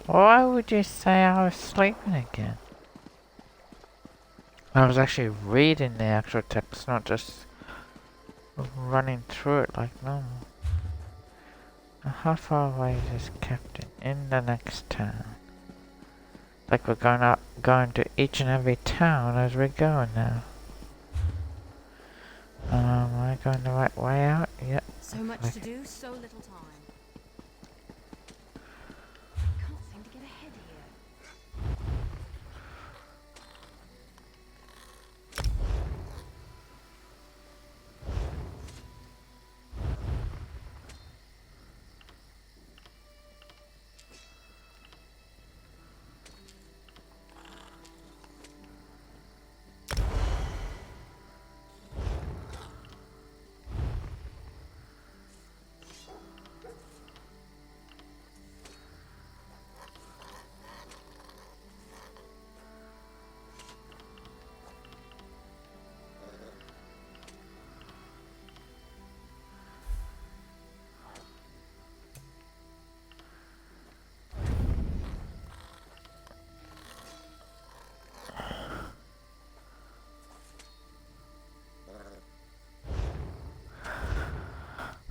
Why would you say I was sleeping again? I was actually reading the actual text, not just running through it like normal. Now, how far away is this captain? In the next town. Like we're going to each and every town as we go now. Am I going the right way out? Yep. So much to do, so little time. Can't seem to get ahead here.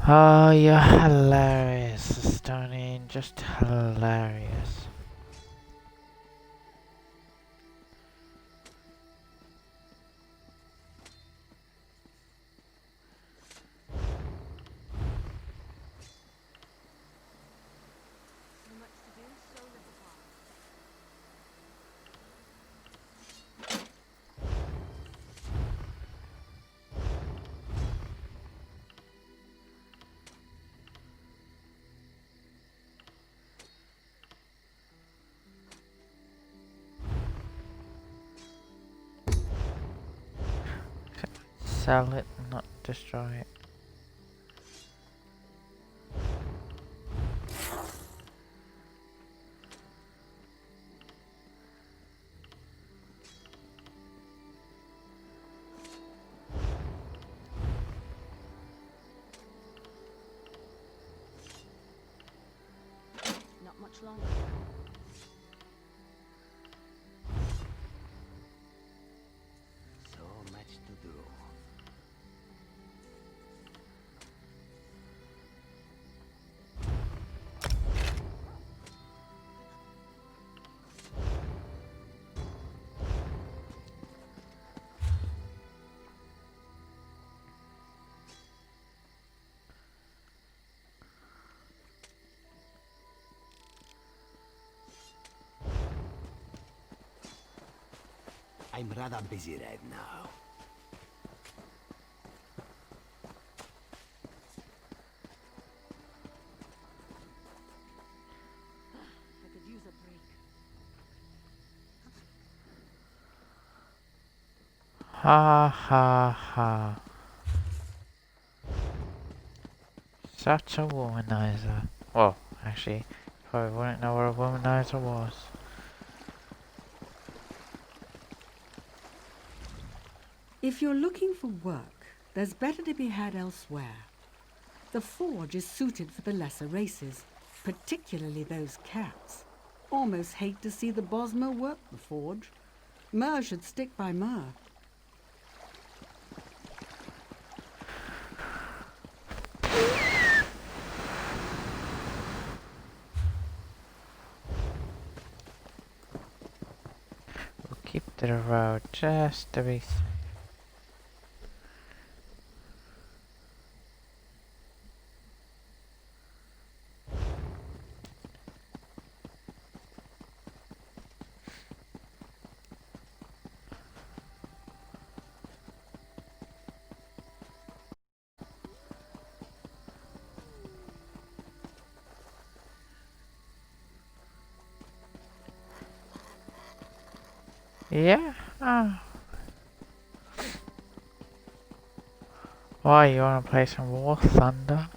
Oh, you're hilarious, Stony. Just hilarious. Sell it, not destroy it. Not much longer. So much to do. I'm rather busy right now. I could use a break. Ha ha ha. Such a womanizer. Well, actually, you probably wouldn't know what a womanizer was. If you're looking for work, there's better to be had elsewhere. The forge is suited for the lesser races, particularly those cats. Almost hate to see the Bosmer work the forge. Mer should stick by Mer. We'll keep to the road just to be safe. Yeah. Oh. Why, you wanna play some War Thunder?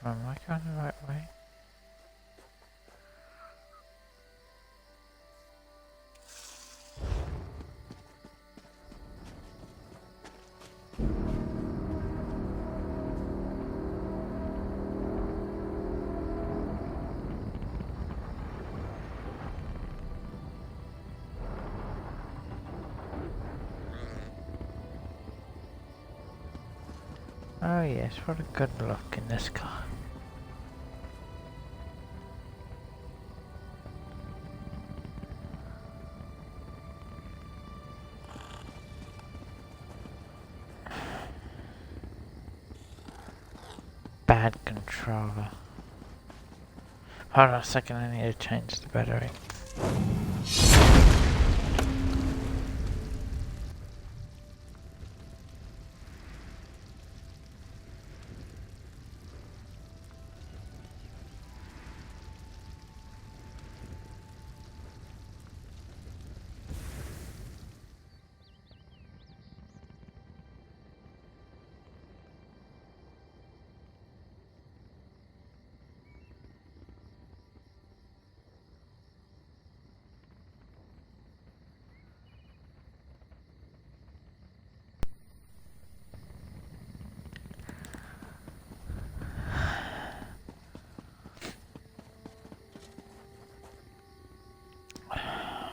Am I going the right way? Oh yes, what a good look in this car. Bad controller. Hold on a second, I need to change the battery.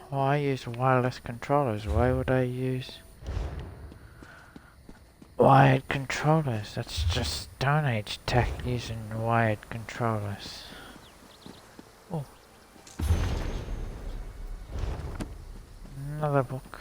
Well, I use wireless controllers. Why would I use wired controllers? That's just Stone Age tech using wired controllers. Oh. Another book.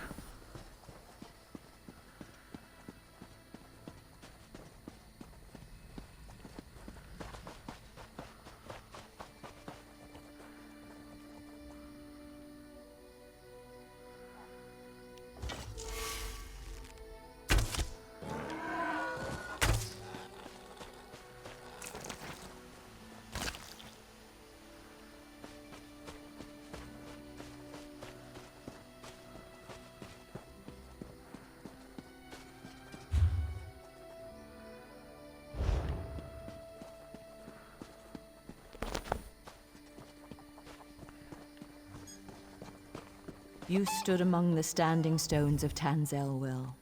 You stood among the standing stones of Tamriel.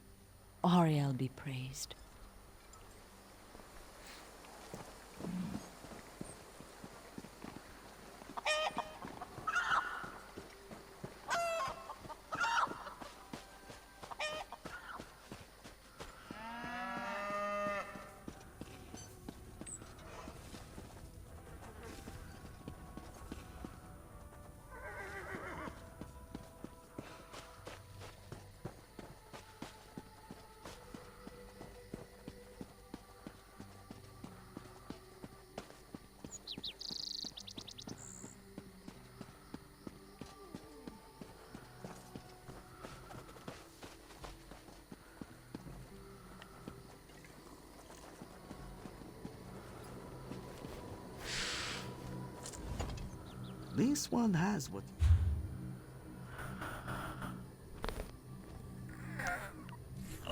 Ariel be praised. This one has what...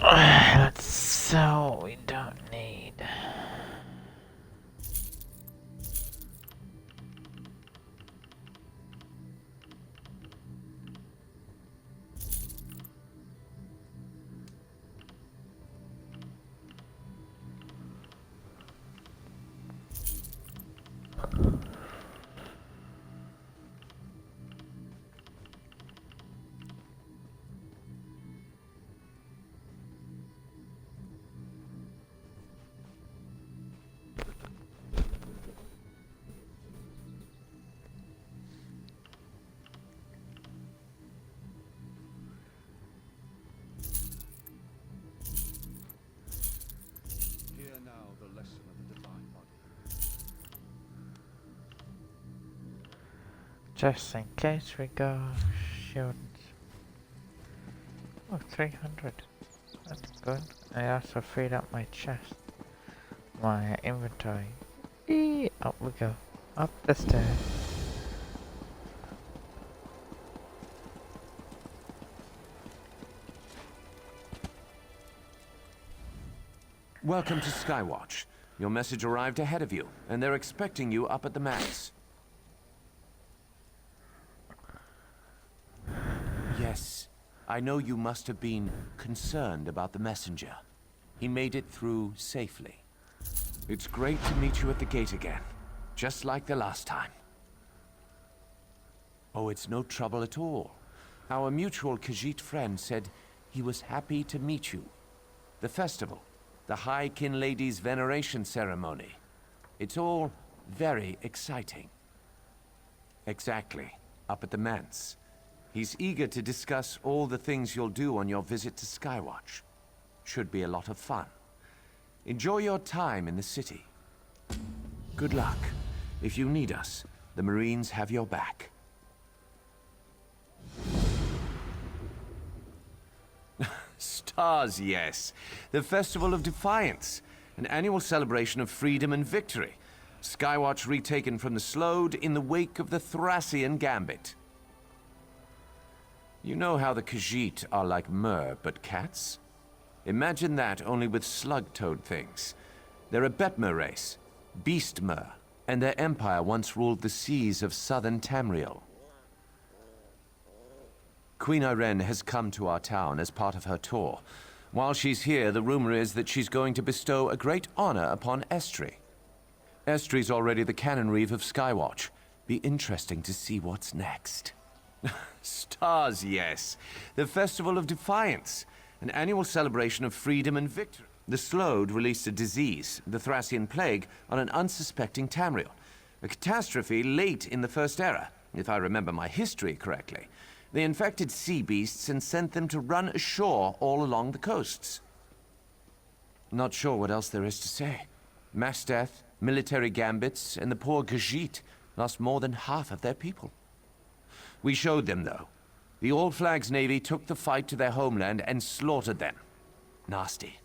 That's so we don't need. Hear now the lesson of the divine body. Just in case we go shields. Oh, 300. That's good. I also freed up my chest. My inventory. Eee, up we go. Up the stairs. Welcome to Skywatch. Your message arrived ahead of you, and they're expecting you up at the Max. Yes, I know you must have been concerned about the messenger. He made it through safely. It's great to meet you at the gate again, just like the last time. Oh, it's no trouble at all. Our mutual Khajiit friend said he was happy to meet you. The festival, the High Kin Lady's veneration ceremony. It's all very exciting. Exactly, up at the manse. He's eager to discuss all the things you'll do on your visit to Skywatch. Should be a lot of fun. Enjoy your time in the city. Good luck. If you need us, the Marines have your back. Stars, yes. The Festival of Defiance, an annual celebration of freedom and victory. Skywatch retaken from the Slode in the wake of the Thracian Gambit. You know how the Khajiit are like Mer, but cats? Imagine that, only with slug-toed things. They're a Betmer race, Beast Mer, and their empire once ruled the seas of southern Tamriel. Queen Irene has come to our town as part of her tour. While she's here, the rumor is that she's going to bestow a great honor upon Estri. Estri's already the canon reeve of Skywatch. Be interesting to see what's next. Stars, yes. The Festival of Defiance, an annual celebration of freedom and victory. The Slode released a disease, the Thracian Plague, on an unsuspecting Tamriel. A catastrophe late in the First Era, if I remember my history correctly. They infected sea beasts and sent them to run ashore all along the coasts. Not sure what else there is to say. Mass death, military gambits, and the poor Khajiit lost more than half of their people. We showed them, though. The All Flags Navy took the fight to their homeland and slaughtered them. Nasty.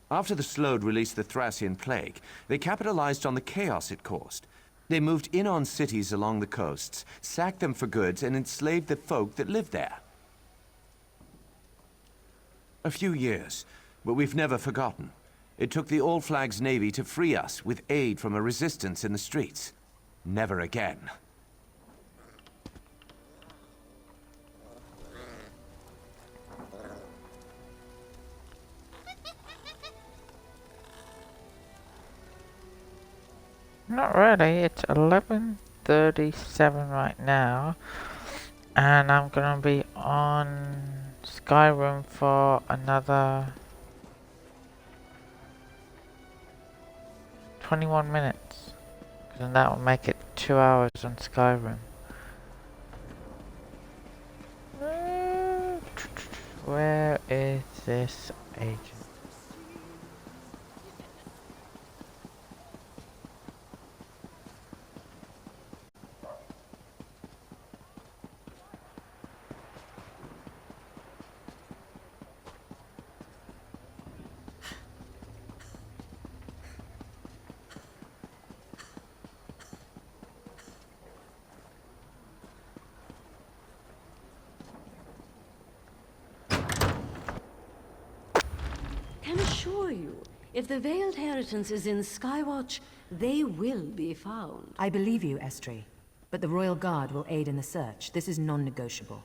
After the Slode released the Thracian Plague, they capitalized on the chaos it caused. They moved in on cities along the coasts, sacked them for goods, and enslaved the folk that lived there. A few years, but we've never forgotten. It took the All Flags Navy to free us with aid from a resistance in the streets. Never again. Not really, it's 11:37 right now, and I'm gonna be on Skyrim for another 21 minutes, and that will make it 2 hours on Skyrim. Where is this agent? Can assure you, if the Veiled Heritance is in Skywatch, they will be found. I believe you, Estri. But the Royal Guard will aid in the search. This is non-negotiable.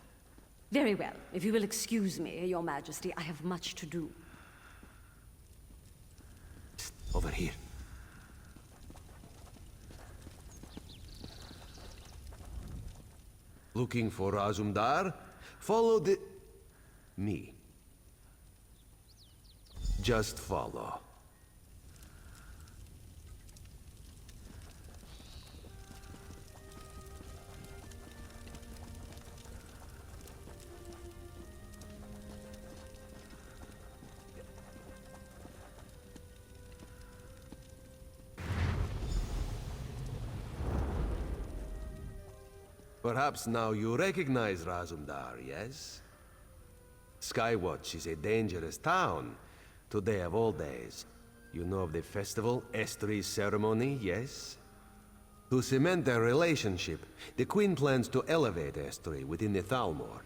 Very well. If you will excuse me, Your Majesty, I have much to do. Over here. Looking for Azumdar? Follow the... me. Just follow. Perhaps now you recognize Razumdar, yes? Skywatch is a dangerous town. Today of all days. You know of the festival, Estri's ceremony, yes? To cement their relationship, the Queen plans to elevate Estri within the Thalmor.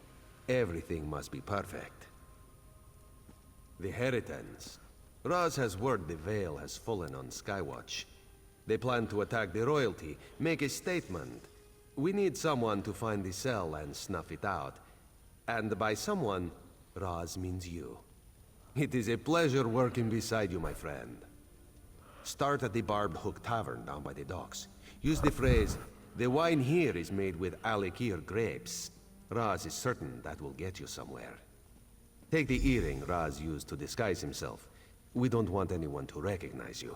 Everything must be perfect. The Heritance. Raz has word the Veil has fallen on Skywatch. They plan to attack the royalty, make a statement. We need someone to find the cell and snuff it out. And by someone, Raz means you. It is a pleasure working beside you, my friend. Start at the Barbed Hook Tavern down by the docks. Use the phrase, "The wine here is made with Alikir grapes." Raz is certain that will get you somewhere. Take the earring Raz used to disguise himself. We don't want anyone to recognize you.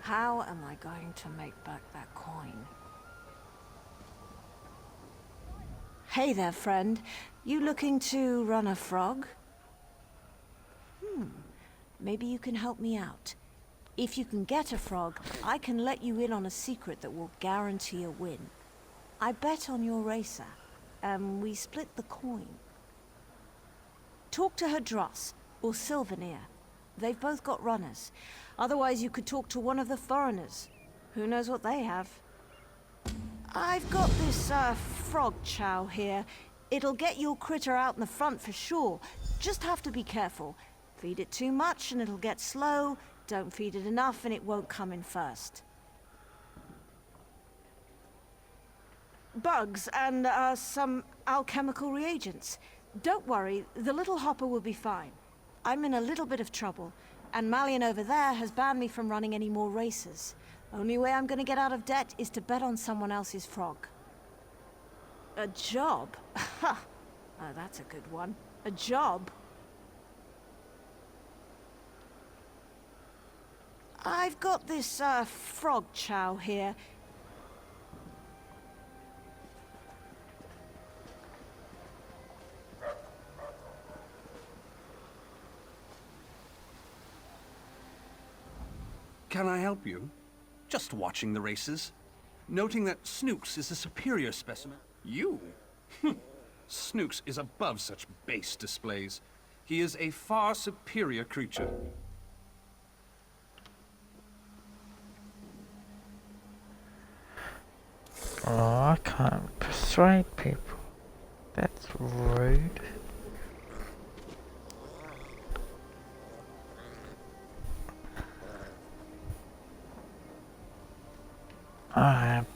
How am I going to make back that coin? Hey there, friend. You looking to run a frog? Maybe you can help me out. If you can get a frog, I can let you in on a secret that will guarantee a win. I bet on your racer, and we split the coin. Talk to Hadross, or Sylvanir. They've both got runners. Otherwise, you could talk to one of the foreigners. Who knows what they have? I've got this, frog chow here. It'll get your critter out in the front for sure. Just have to be careful. Feed it too much and it'll get slow. Don't feed it enough and it won't come in first. Bugs and, some alchemical reagents. Don't worry, the little hopper will be fine. I'm in a little bit of trouble, and Malian over there has banned me from running any more races. Only way I'm gonna get out of debt is to bet on someone else's frog. A job? Ha! Oh, that's a good one. A job? I've got this, frog chow here. Can I help you? Just watching the races. Noting that Snooks is a superior specimen. You? Snooks is above such base displays. He is a far superior creature. Oh, I can't persuade people. That's rude. Alright,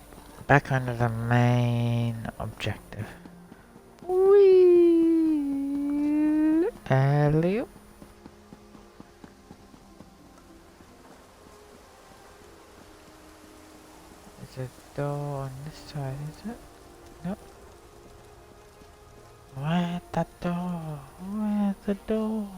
back under the main objective. Whee! Alley-oop. Is it a door on this side, is it? Nope. Where's the door? Where's the door?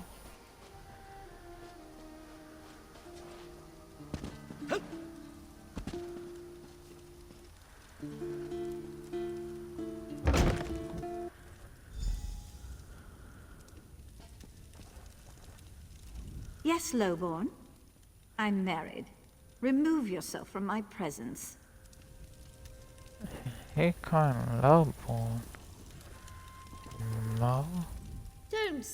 Yes, Lowborn. I'm married. Remove yourself from my presence. He can't lowborn. No. Don't.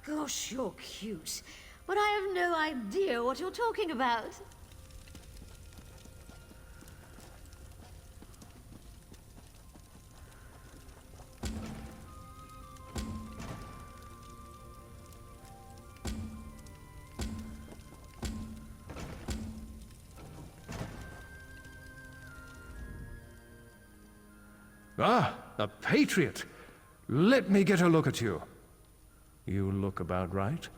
Gosh, you're cute. But I have no idea what you're talking about. Ah, a patriot! Let me get a look at you. You look about right.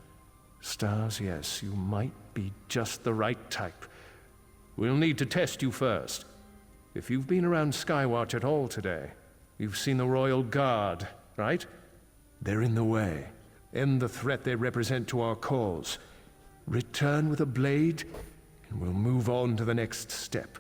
Stars, yes, you might be just the right type. We'll need to test you first. If you've been around Skywatch at all today, you've seen the Royal Guard, right? They're in the way. End the threat they represent to our cause. Return with a blade, and we'll move on to the next step.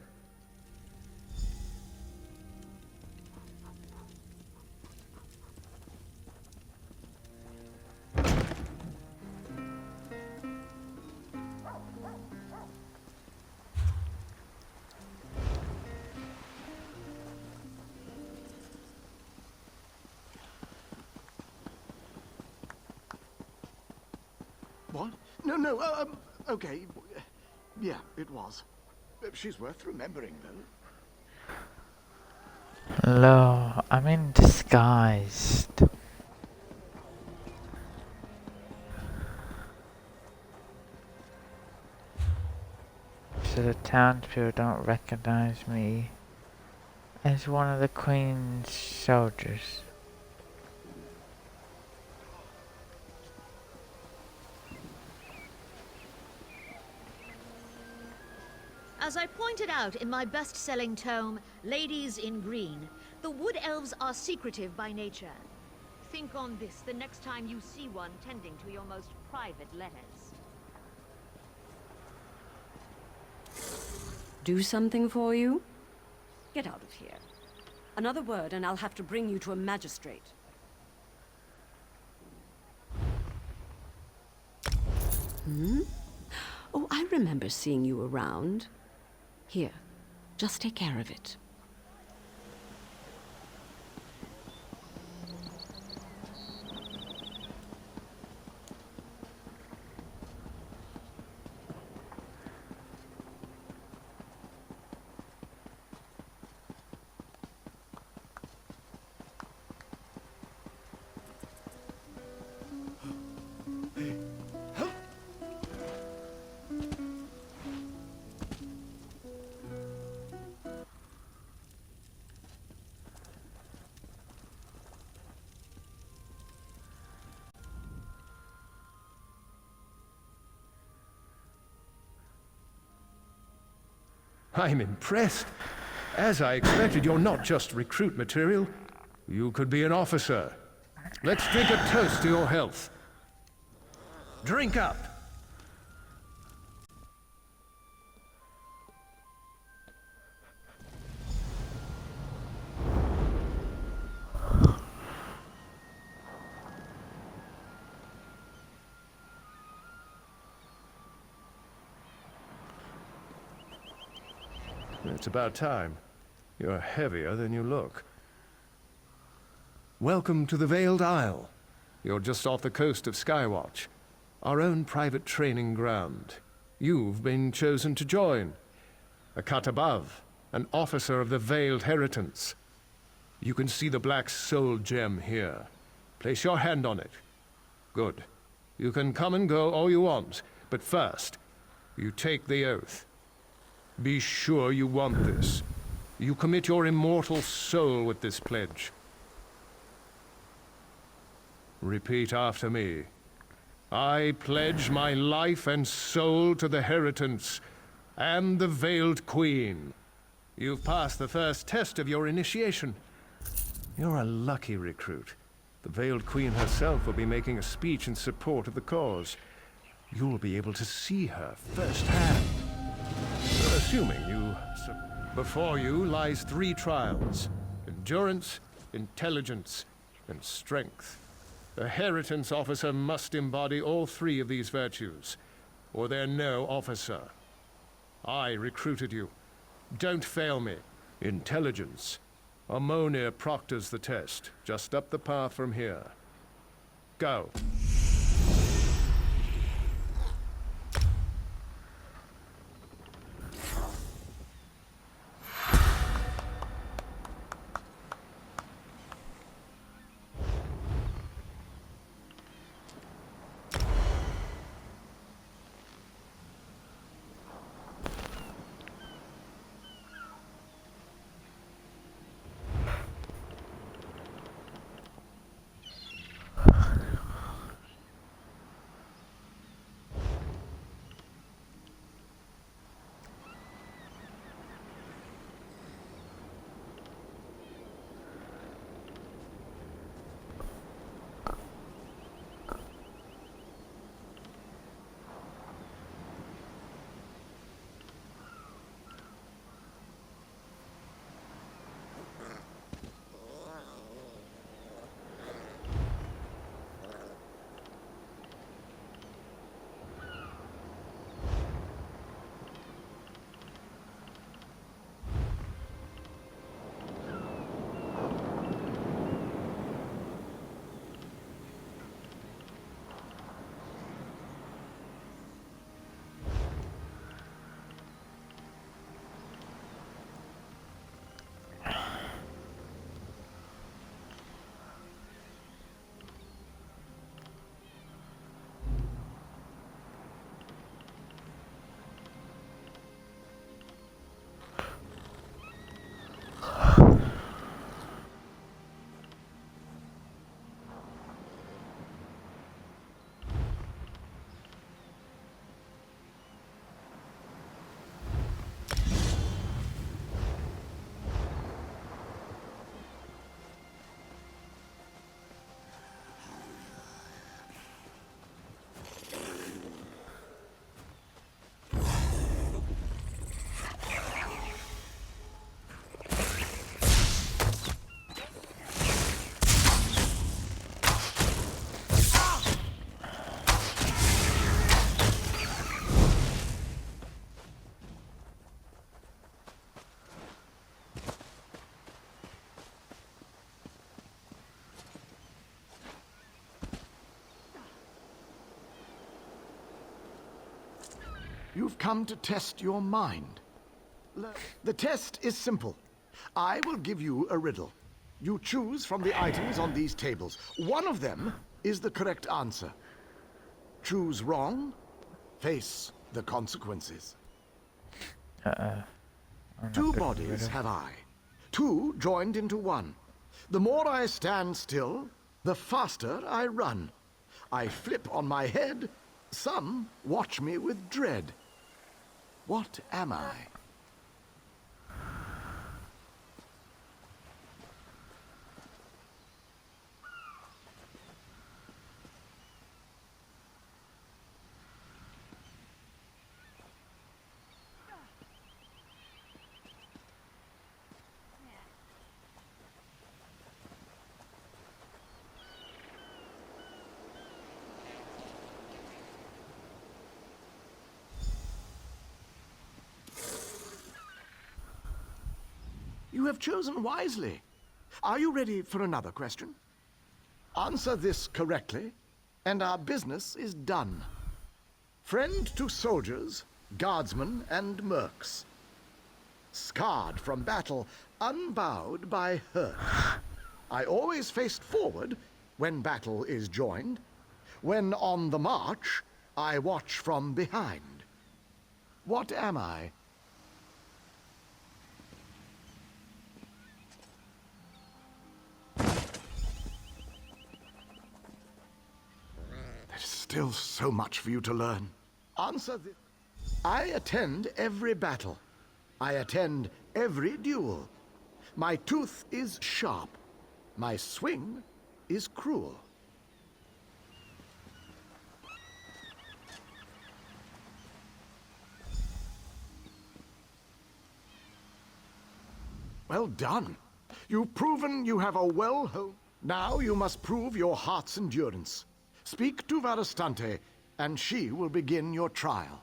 No, okay. Yeah, it was. She's worth remembering, though. Hello, I'm in disguised. So the townspeople don't recognize me as one of the Queen's soldiers. As I pointed out in my best-selling tome, Ladies in Green, the wood elves are secretive by nature. Think on this the next time you see one tending to your most private letters. Do something for you? Get out of here. Another word and I'll have to bring you to a magistrate. Hmm? Oh, I remember seeing you around. Here, just take care of it. I'm impressed. As I expected, you're not just recruit material. You could be an officer. Let's drink a toast to your health. Drink up! It's about time. You're heavier than you look. Welcome to the Veiled Isle. You're just off the coast of Skywatch, our own private training ground. You've been chosen to join. A cut above, an officer of the Veiled Heritance. You can see the black soul gem here. Place your hand on it. Good. You can come and go all you want, but first, you take the oath. Be sure you want this. You commit your immortal soul with this pledge. Repeat after me. I pledge my life and soul to the Heritance and the Veiled Queen. You've passed the first test of your initiation. You're a lucky recruit. The Veiled Queen herself will be making a speech in support of the cause. You'll be able to see her firsthand. Assuming you... Before you lies 3 trials. Endurance, intelligence, and strength. A Heritance officer must embody all 3 of these virtues, or they're no officer. I recruited you. Don't fail me. Intelligence. Ammonia proctors the test, just up the path from here. Go. You've come to test your mind. The test is simple. I will give you a riddle. You choose from the items on these tables. One of them is the correct answer. Choose wrong, face the consequences. Two bodies have I. Two joined into one. The more I stand still, the faster I run. I flip on my head. Some watch me with dread. What am I? You have chosen wisely. Are you ready for another question? Answer this correctly, and our business is done. Friend to soldiers, guardsmen, and mercs. Scarred from battle, unbowed by hurt. I always faced forward when battle is joined. When on the march, I watch from behind. What am I? Still so much for you to learn. Answer this. I attend every battle. I attend every duel. My tooth is sharp. My swing is cruel. Well done. You've proven you have a well-honed... Now you must prove your heart's endurance. Speak to Varastante, and she will begin your trial.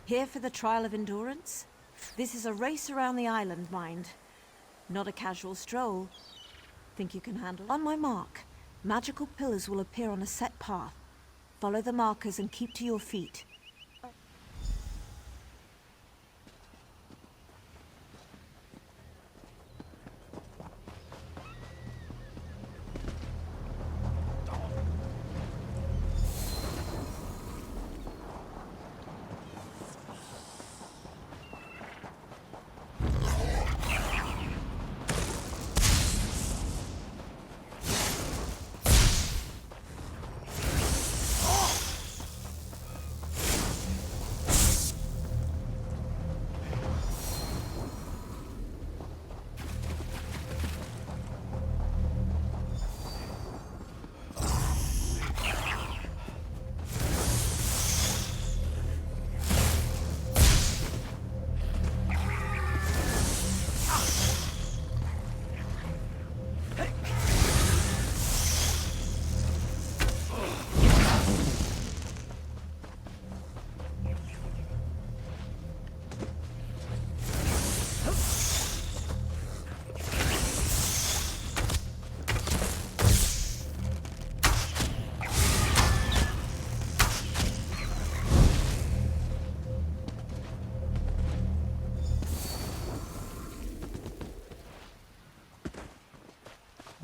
Here for the trial of endurance? This is a race around the island, mind. Not a casual stroll. Think you can handle? On my mark, magical pillars will appear on a set path. Follow the markers and keep to your feet.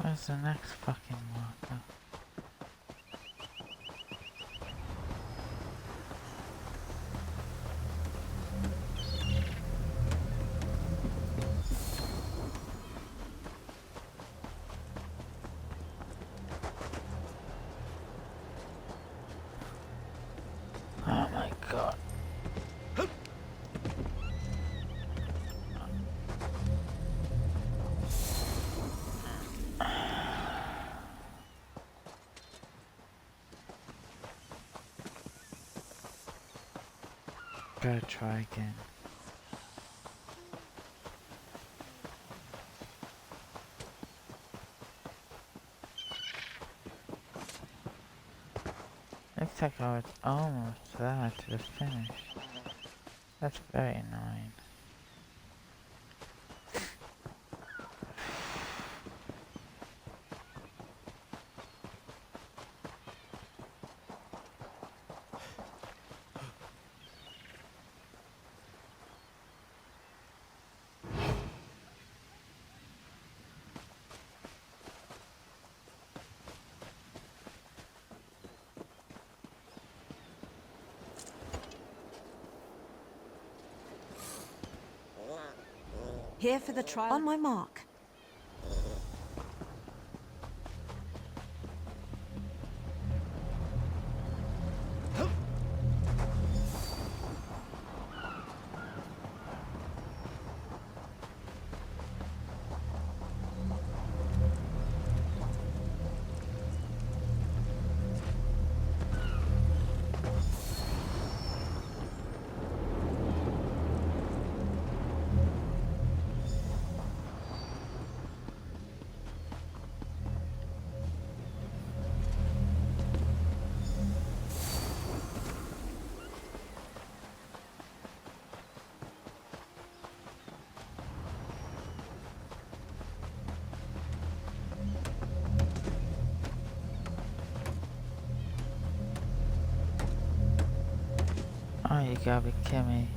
Where's the next fucking marker? Oh my god. Gotta try again. Looks like I was almost there to the finish. That's very annoying. Here for the trial. On my mark. Oh, you gotta be kidding me.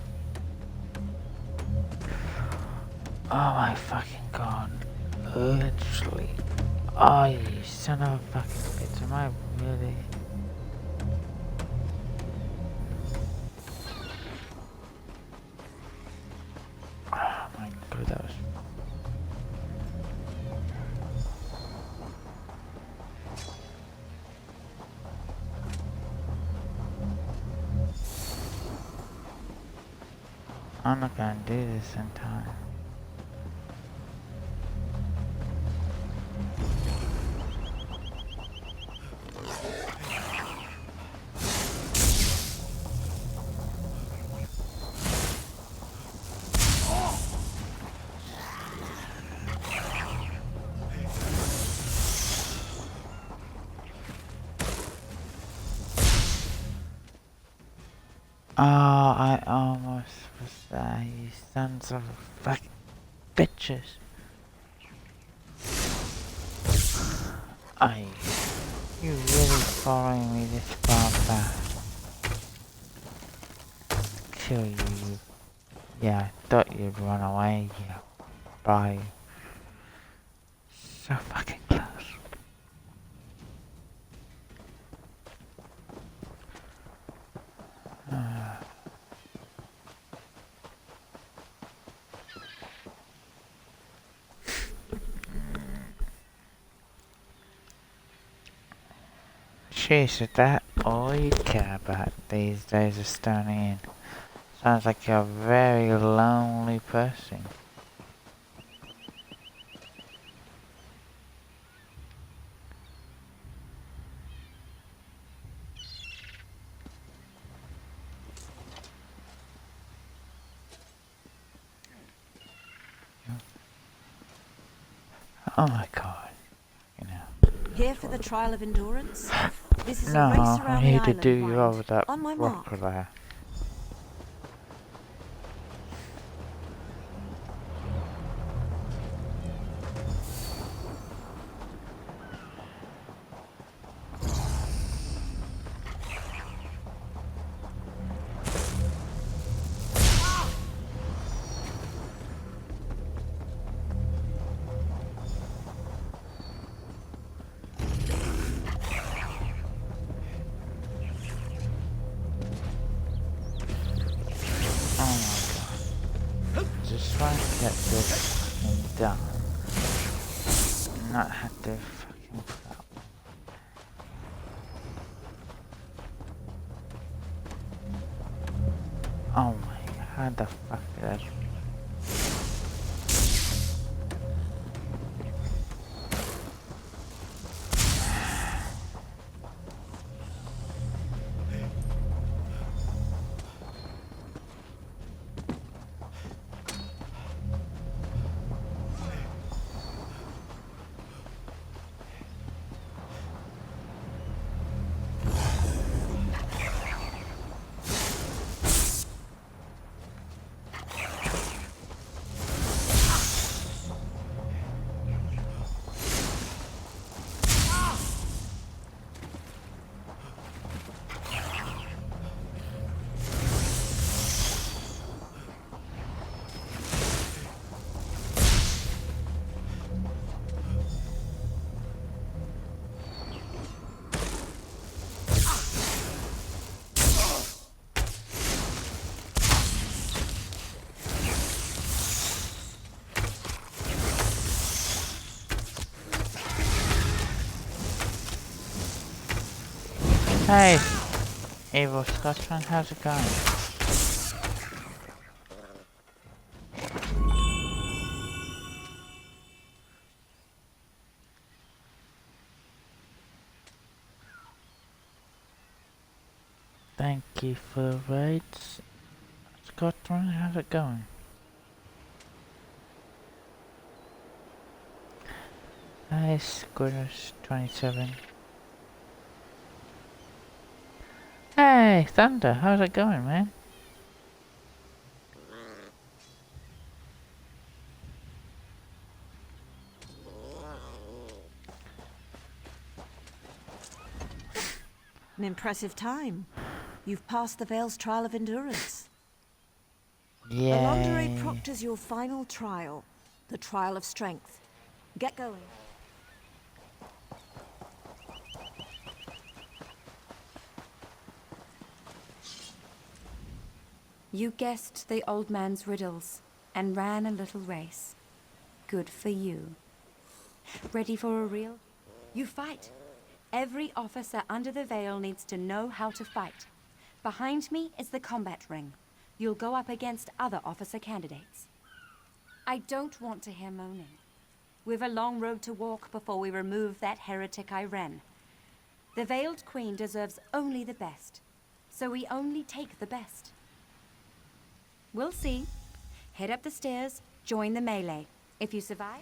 Oh my fucking god. Literally. Oh, you son of a fucking bitch. Am I really? Oh my god, that was... I'm not gonna do this in time. Oh, I almost was there, you sons of fucking bitches. You really following me this far back? Kill you. Yeah, I thought you'd run away, you bye. So fucking close. Jeez, is that all you care about these days of Stony Inn? Sounds like you're a very lonely person. Oh my god. You know. Here for the trial of endurance? This is No, a race I around need the to island do you wide. over that On my rock mark. there. Just trying to get this fucking done. Not have to fucking stop. Oh my god, how the fuck did I... Hey, Evil Scotsman, how's it going? Thank you for the raids. Scotsman, how's it going? Hey, Squitters27. Hey, Thunder, how's it going, man? An impressive time. You've passed the Vale's trial of endurance. Yay. The Lingerie proctors your final trial, the trial of strength. Get going. You guessed the old man's riddles and ran a little race. Good for you. Ready for a real? You fight. Every officer under the Veil needs to know how to fight. Behind me is the combat ring. You'll go up against other officer candidates. I don't want to hear moaning. We've a long road to walk before we remove that heretic Iren. The Veiled Queen deserves only the best, so we only take the best. We'll see. Head up the stairs, join the melee. If you survive...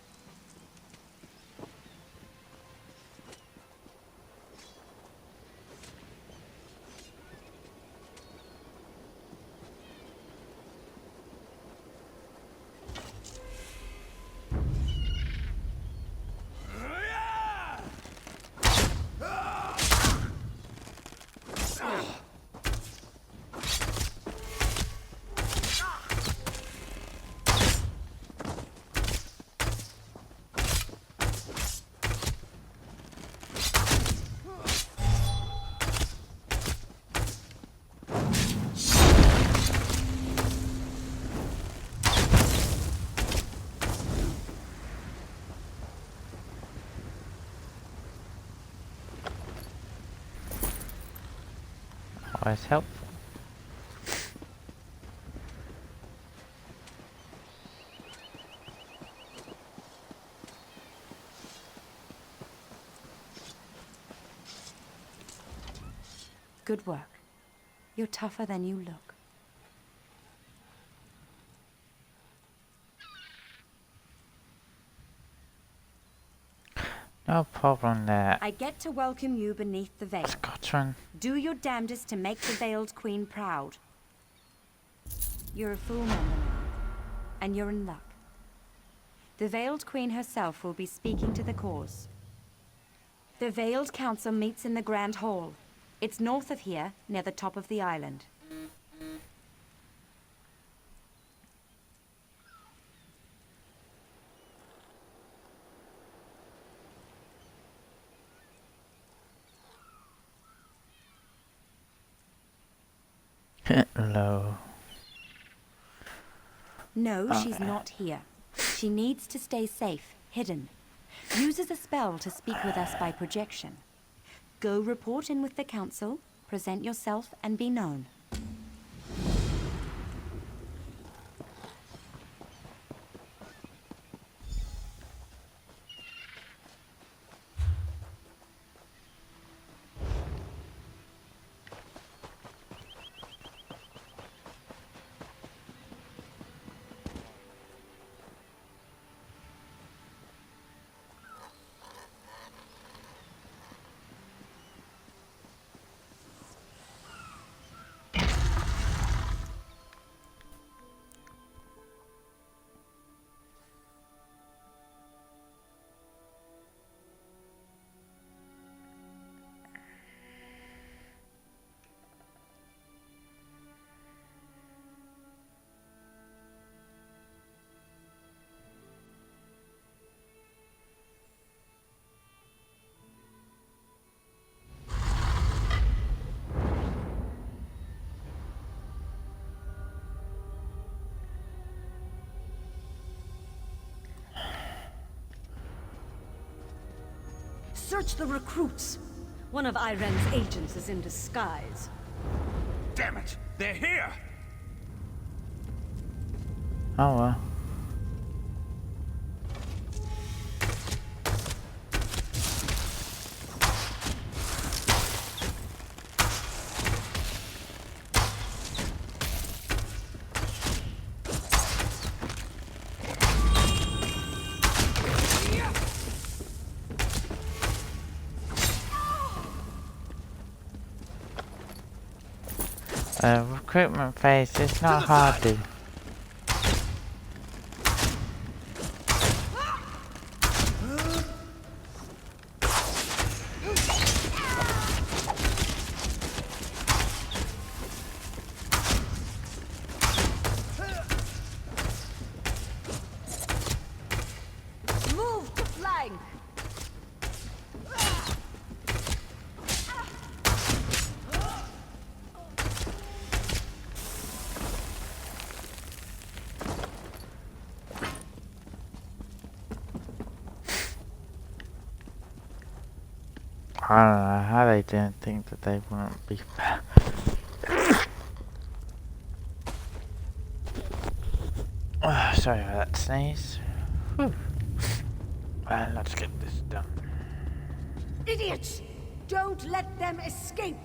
Always helpful. Good work. You're tougher than you look. No problem there. I get to welcome you beneath the veil. Scotsman. Do your damnedest to make the Veiled Queen proud. You're a full member now, and you're in luck. The Veiled Queen herself will be speaking to the cause. The Veiled Council meets in the Grand Hall. It's north of here, near the top of the island. Hello. No, she's not here. She needs to stay safe, hidden. Uses a spell to speak with us by projection. Go report in with the council, present yourself, and be known. Search the recruits. One of Iren's agents is in disguise. Damn it! They're here! Oh well. Recruitment phase is not hard to. Move to flank! I don't know how they didn't think that they wouldn't be sorry for that sneeze. Whew. Let's get this done. Idiots! Don't let them escape!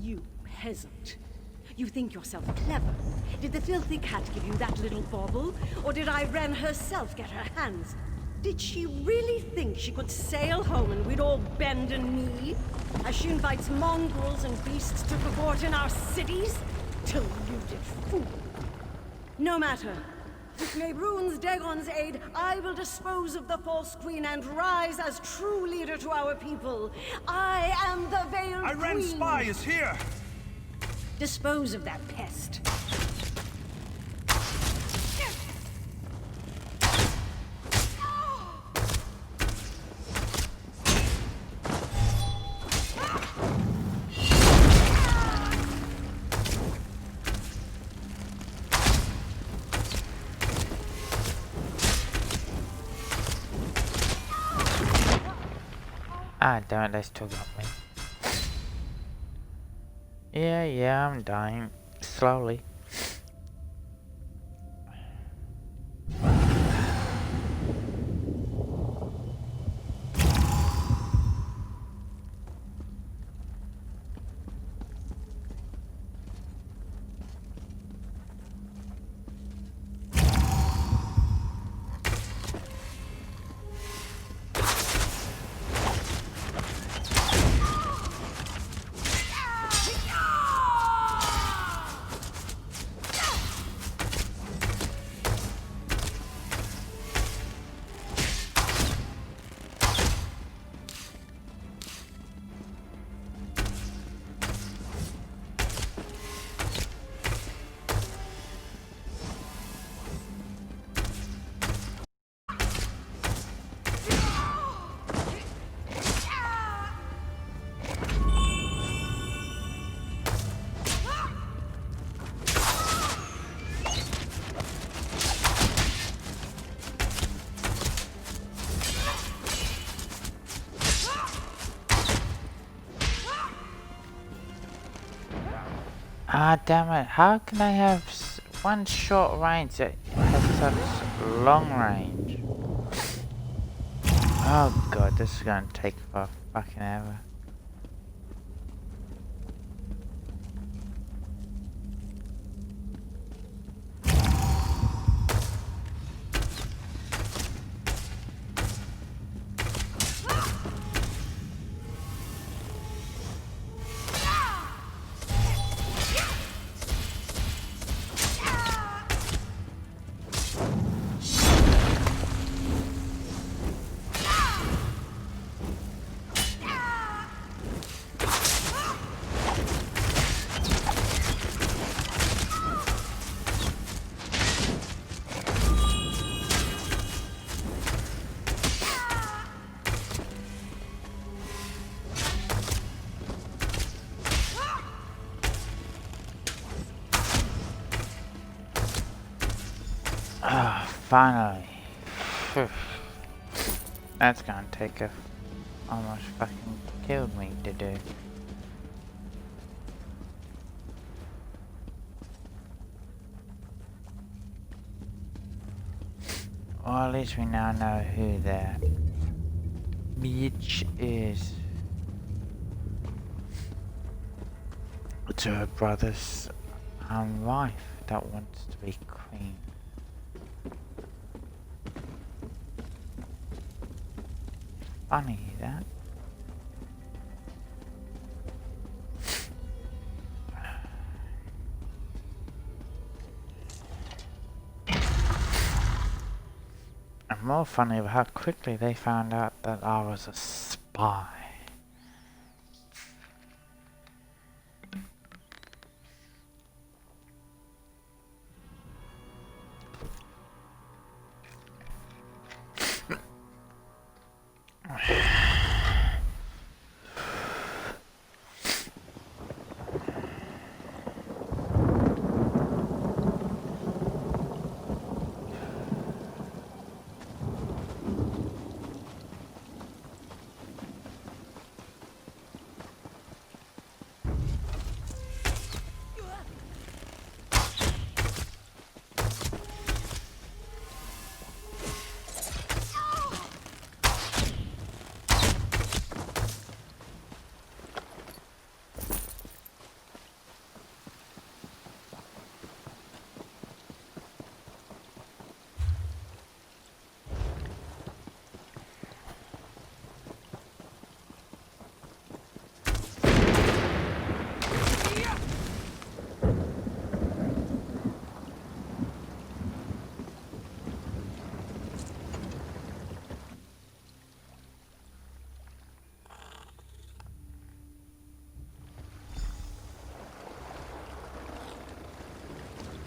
You peasant. You think yourself clever. Did the filthy cat give you that little bauble? Or did Iren herself get her hands? Did she really think she could sail home and we'd all bend a knee? As she invites mongrels and beasts to cavort in our cities? Deluded fool. No matter. With Mehrunes Dagon's aid, I will dispose of the false queen and rise as true leader to our people. I am the Veiled Queen. Iren's spy is here! Dispose of that pest. Ah, damn it, they still got me. Yeah, I'm dying. Slowly. Ah, damn it. How can I have one short range that has such long range? Oh god, this is gonna take for fucking ever. Ah, finally. Phew. That's gonna take a almost fucking killed me to do. Well, at least we now know who that bitch is. It's her brother's wife that wants to be queen. Funny that. And more funny how quickly they found out that I was a spy.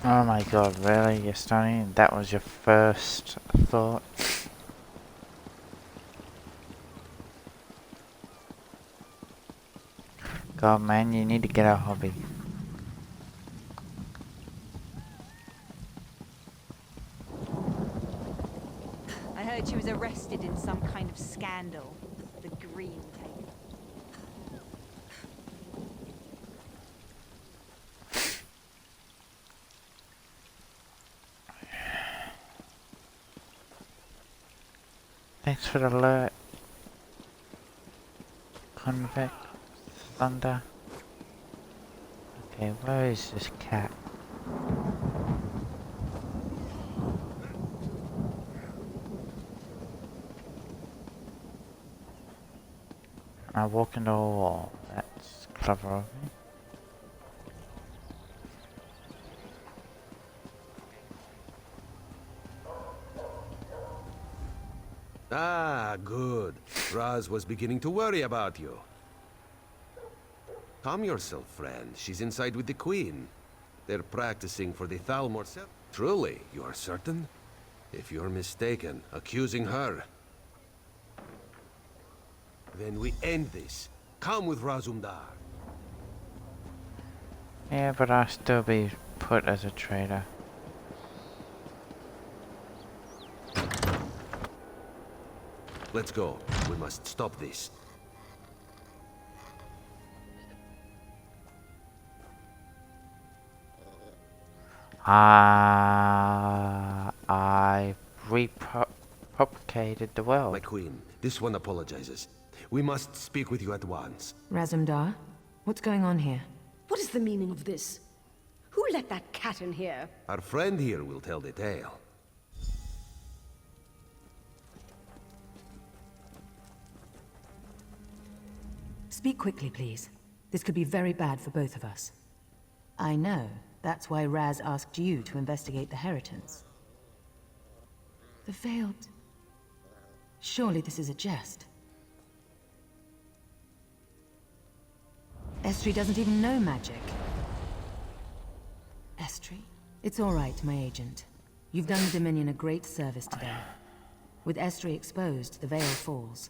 Oh my god, really? You're starting? That was your first thought? God, man, you need to get a hobby. I heard she was arrested in some kind of scandal. The green tape. Thanks for the alert. Convict. Thunder. Okay, where is this cat? I walk into a wall. That's clever of me. Ah, good. Raz was beginning to worry about you. Calm yourself, friend. She's inside with the Queen. They're practicing for the Thalmor set. Truly, you are certain? If you're mistaken, accusing her. Then we end this. Come with Razumdar. Yeah, but I'll still be put as a traitor. Let's go. We must stop this. I repropagated the world. My queen, this one apologizes. We must speak with you at once. Razumdar, what's going on here? What is the meaning of this? Who let that cat in here? Our friend here will tell the tale. Speak quickly, please. This could be very bad for both of us. I know. That's why Raz asked you to investigate the Heritance. The Veiled... Surely this is a jest. Estri doesn't even know magic. Estri? It's all right, my agent. You've done the Dominion a great service today. With Estri exposed, the veil falls.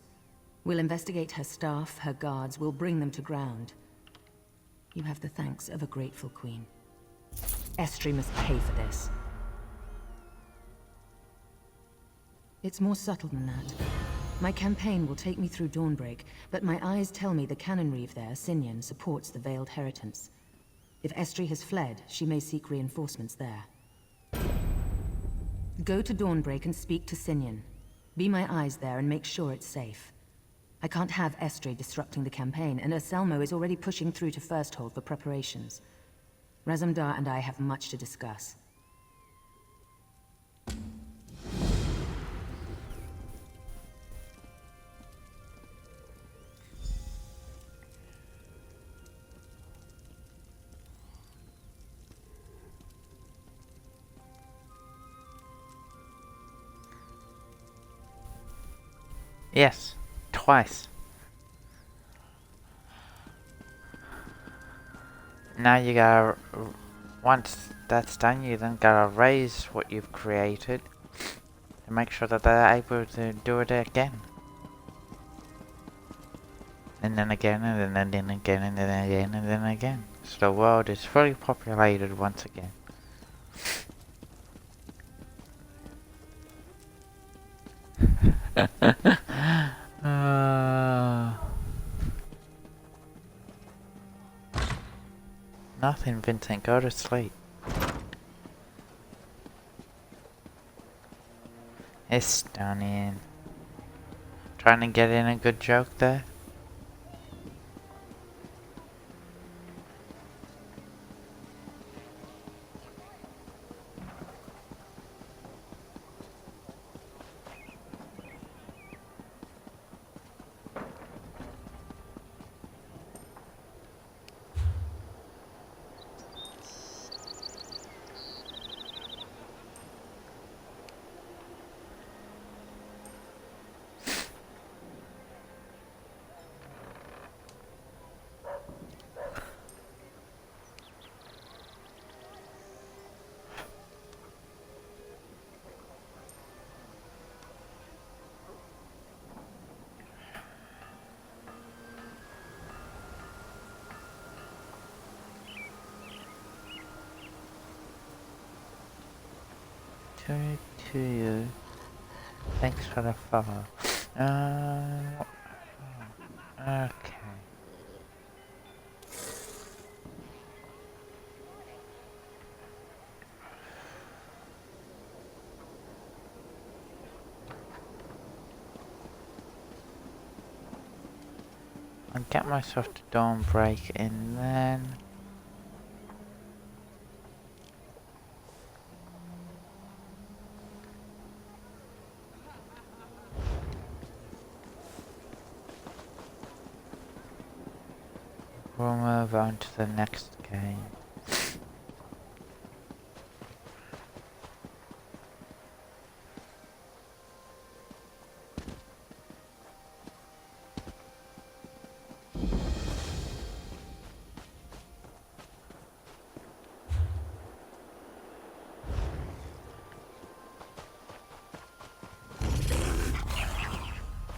We'll investigate her staff, her guards, we'll bring them to ground. You have the thanks of a grateful queen. Estri must pay for this. It's more subtle than that. My campaign will take me through Dawnbreak, but my eyes tell me the cannon reeve there, Sinyan, supports the Veiled Heritance. If Estri has fled, she may seek reinforcements there. Go to Dawnbreak and speak to Sinyan. Be my eyes there and make sure it's safe. I can't have Estri disrupting the campaign, and Anselmo is already pushing through to Firsthold for preparations. Razumdar and I have much to discuss. Yes, twice. Now you gotta, once that's done, you then gotta raise what you've created to make sure that they're able to do it again. And then again, and then again, and then again, and then again. So the world is fully populated once again. Nothing, Vincent. Go to sleep. It's stunning. Trying to get in a good joke there. To you. Thanks for the follow. Okay. I'll get myself to Dawnbreak and then we'll move on to the next game.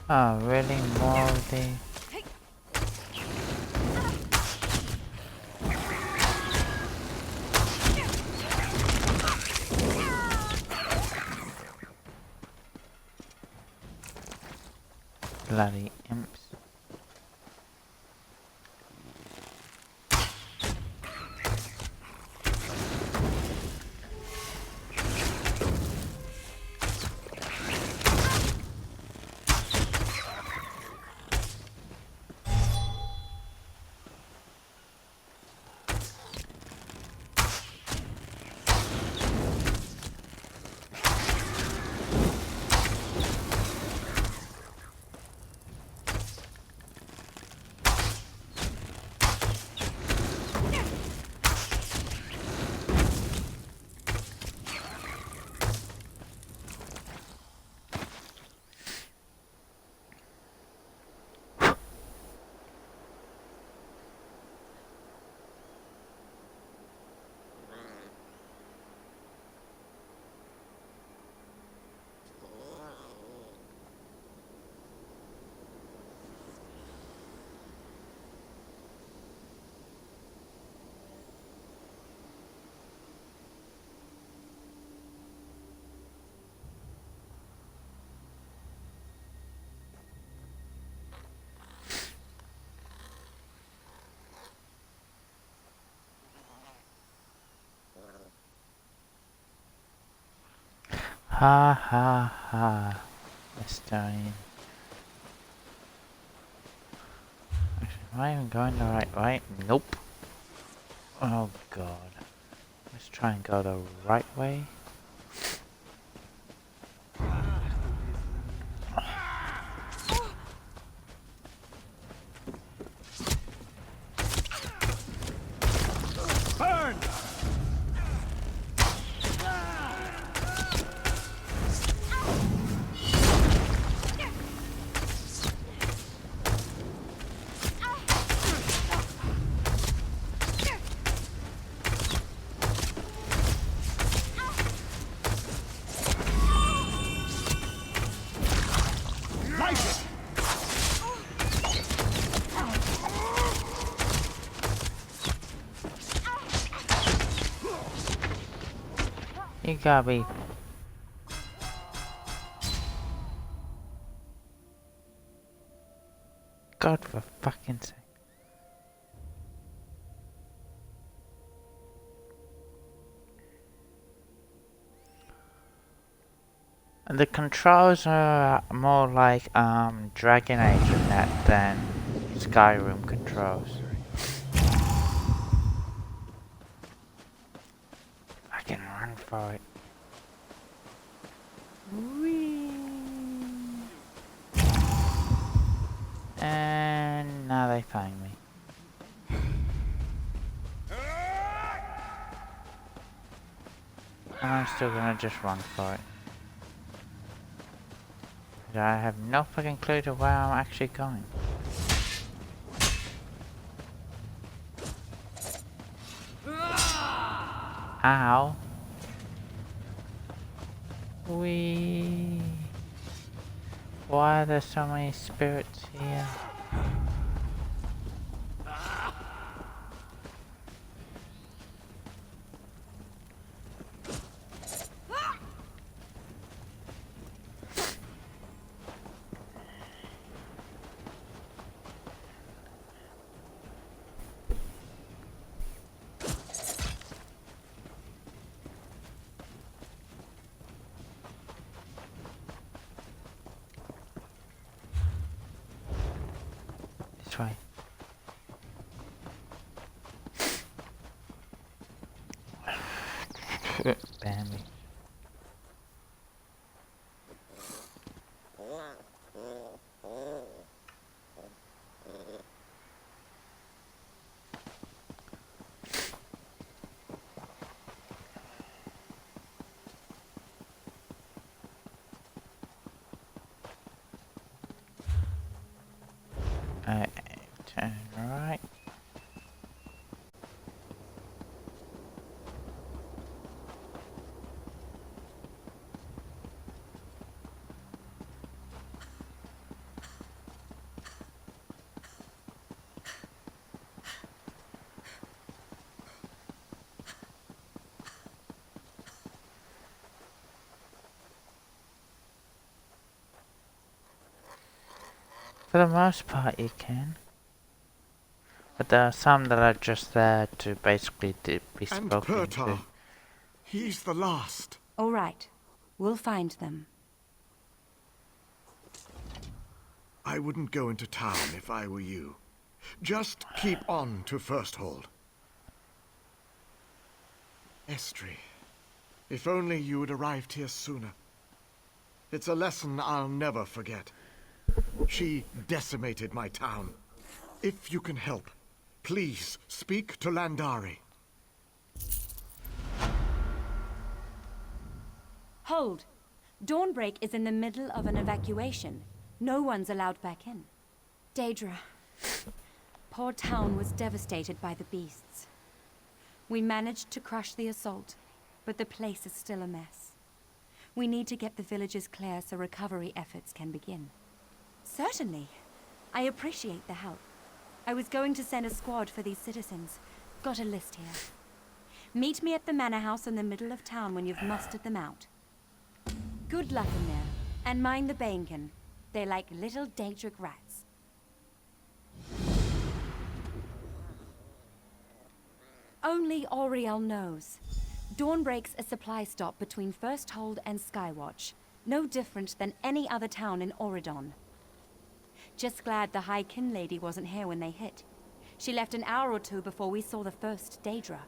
Oh, really? More of the... bloody imps. Ha ha ha. Mystery. Am I even going the right way? Nope. Oh god. Let's try and go the right way. Burn! You gotta be. God for fucking sake. And the controls are more like Dragon Age in that than Skyrim controls. I can run for it. And now they find me. I'm still gonna just run for it. I have no fucking clue to where I'm actually going. Ow. Wee. Why are there so many spirits here? This way. Bambi. Turn right. For the most part you can. But there are some that are just there to basically be And spoken to. Pertar. He's the last. All right. We'll find them. I wouldn't go into town if I were you. Just keep on to Firsthold. Estri, if only you had arrived here sooner. It's a lesson I'll never forget. She decimated my town. If you can help, please speak to Landari. Hold. Dawnbreak is in the middle of an evacuation. No one's allowed back in. Daedra. Poor town was devastated by the beasts. We managed to crush the assault, but the place is still a mess. We need to get the villages clear so recovery efforts can begin. Certainly. I appreciate the help. I was going to send a squad for these citizens. Got a list here. Meet me at the manor house in the middle of town when you've mustered them out. Good luck in there, and mind the Bainkin. They're like little Daedric rats. Only Auriel knows. Dawn breaks a supply stop between First Hold and Skywatch. No different than any other town in Auridon. Just glad the High Kin lady wasn't here when they hit. She left an hour or two before we saw the first Daedra.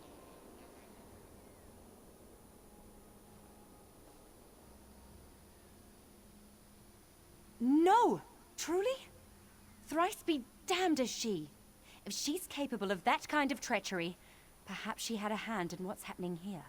No! Truly? Thrice be damned is she. If she's capable of that kind of treachery, perhaps she had a hand in what's happening here.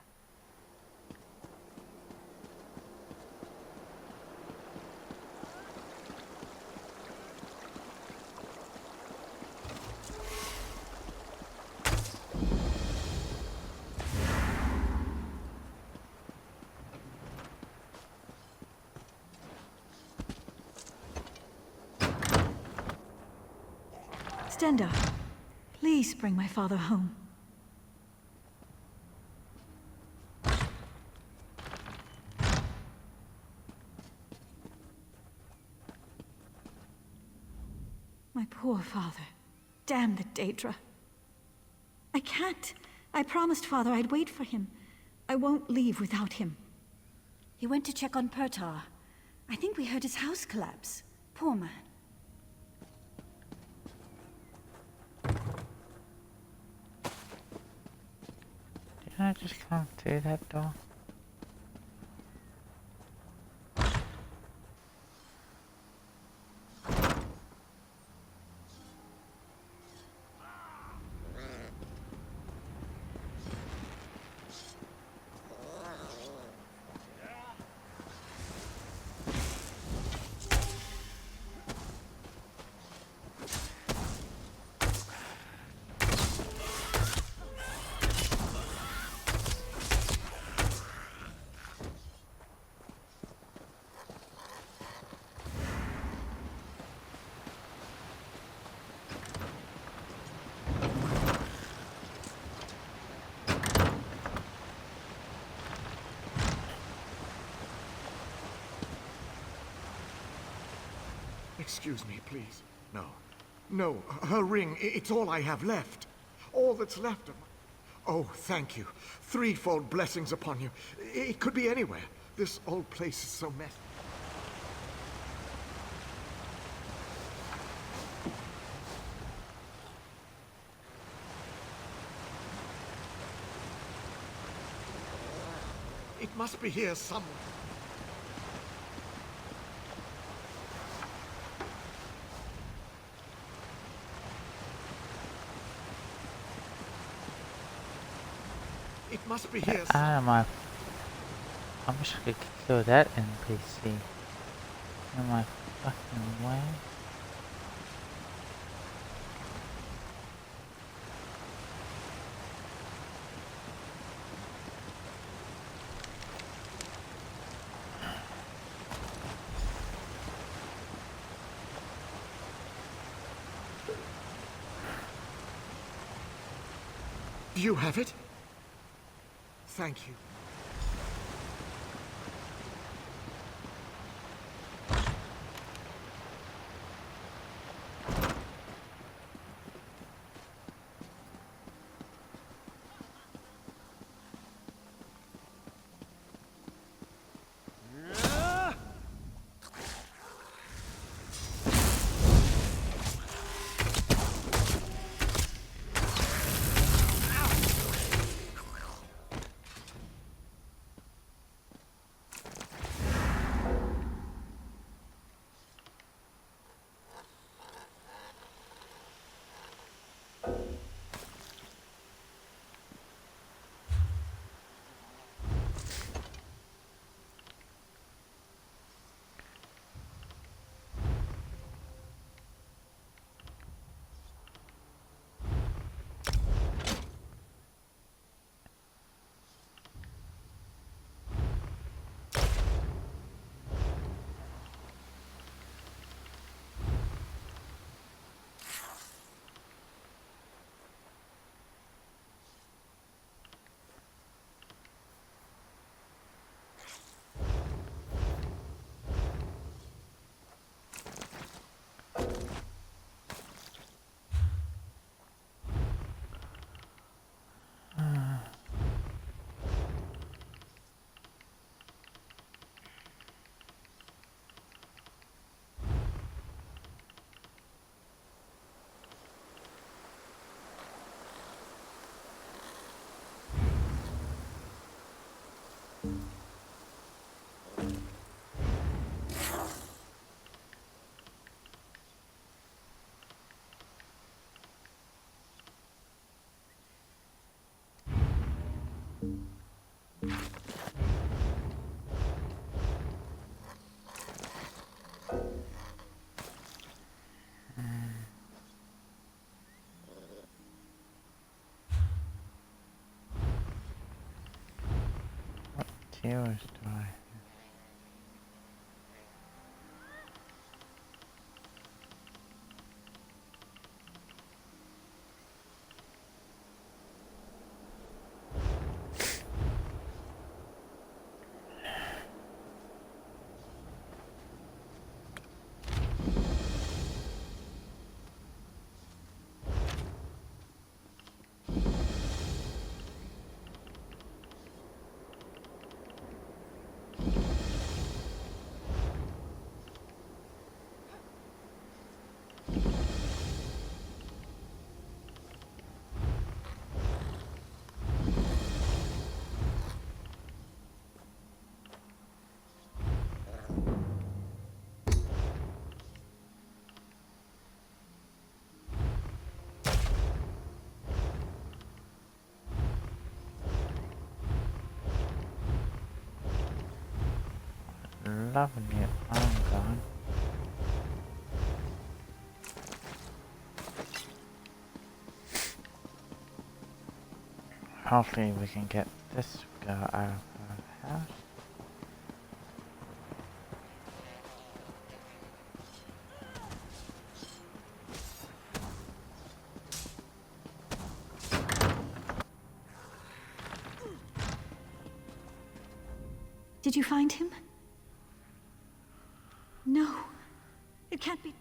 Stenda, please bring my father home. My poor father. Damn the Daedra. I can't. I promised Father I'd wait for him. I won't leave without him. He went to check on Pertar. I think we heard his house collapse. Poor man. Did I just come through that door? Excuse me, please. No. No, her ring, it's all I have left. All that's left of my... Oh, thank you. Threefold blessings upon you. It could be anywhere. This old place is so messy. It must be here somewhere. It must be here. I wish I could kill that NPC. In my fucking way. You have it? Thank you. What tiers do I have? Loving it, I'm gone. Hopefully we can get this guy out of the house. Did you find him? No. It can't be.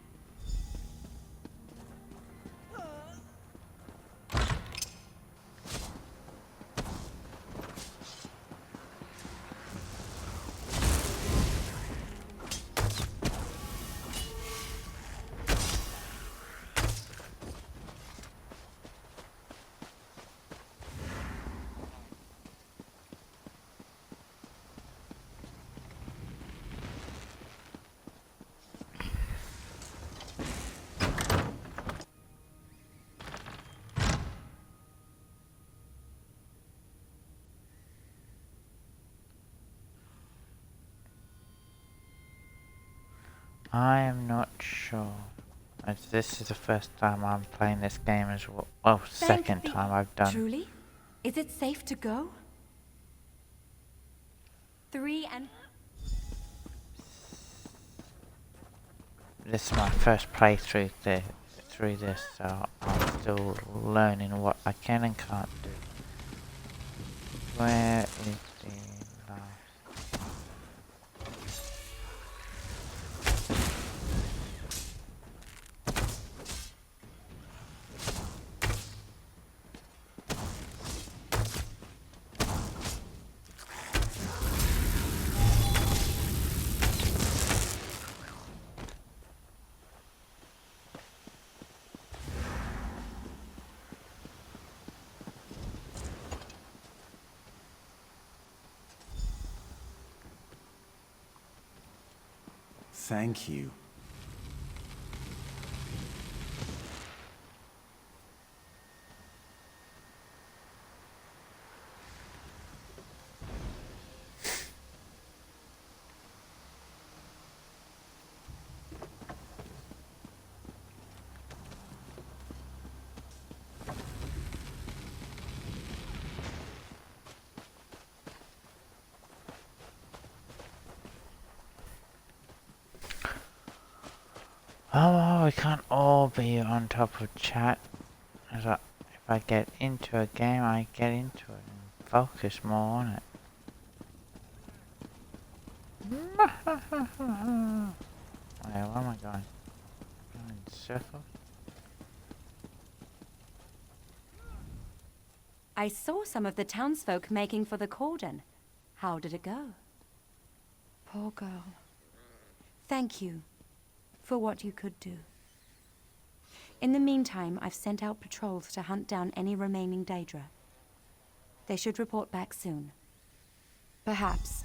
I am not sure. As this is the first time I'm playing this game as well. Well, second time I've done. Truly? Is it safe to go? 3 and... This is my first playthrough through this, so I'm still learning what I can and can't do. Where is the last? Thank you. Oh, we can't all be on top of chat. If I get into a game, I get into it and focus more on it. Where am I going? Going in circles? I saw some of the townsfolk making for the cordon. How did it go? Poor girl. Thank you for what you could do. In the meantime, I've sent out patrols to hunt down any remaining Daedra. They should report back soon. Perhaps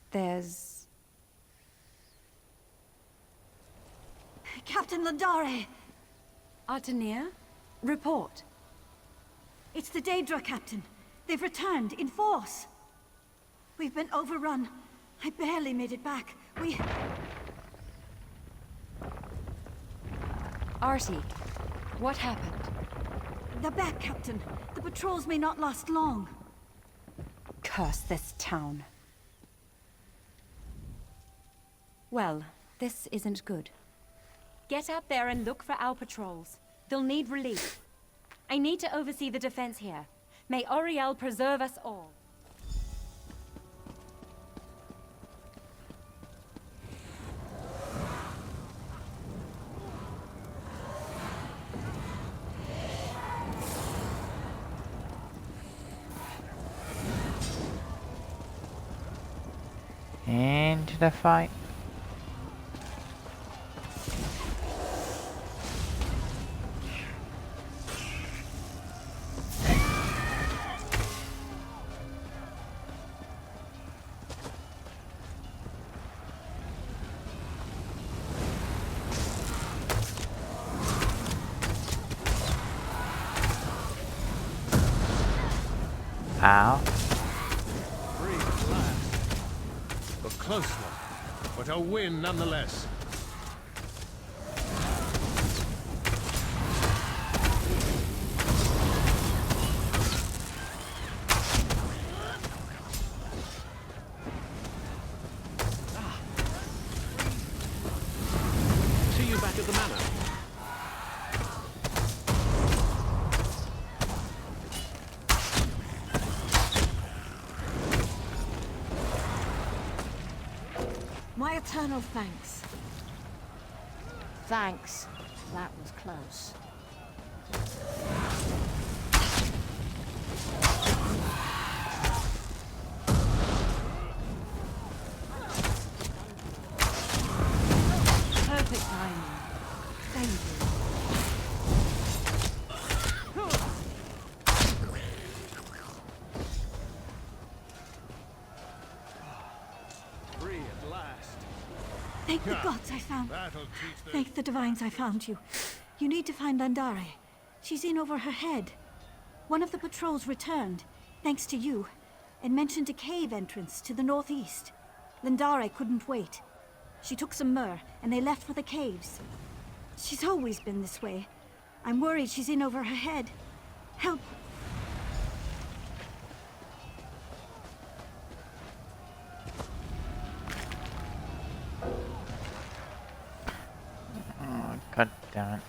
there's... Captain Landare! Artania? Report. It's the Daedra, Captain. They've returned in force. We've been overrun. I barely made it back. Artie, what happened? They're back, Captain. The patrols may not last long. Curse this town. Well, this isn't good. Get up there and look for our patrols. They'll need relief. I need to oversee the defense here. May Oriel preserve us all. Into the fight. Ow. Free at last. A close one, but a win nonetheless. See you back at the manor. My eternal thanks. Thanks. That was close. Perfect timing. Thank you. Free at last. Thank the gods I found. Thank the divines I found you. You need to find Landare. She's in over her head. One of the patrols returned, thanks to you, and mentioned a cave entrance to the northeast. Landare couldn't wait. She took some myrrh, and they left for the caves. She's always been this way. I'm worried she's in over her head. Help! Oh, god damn it.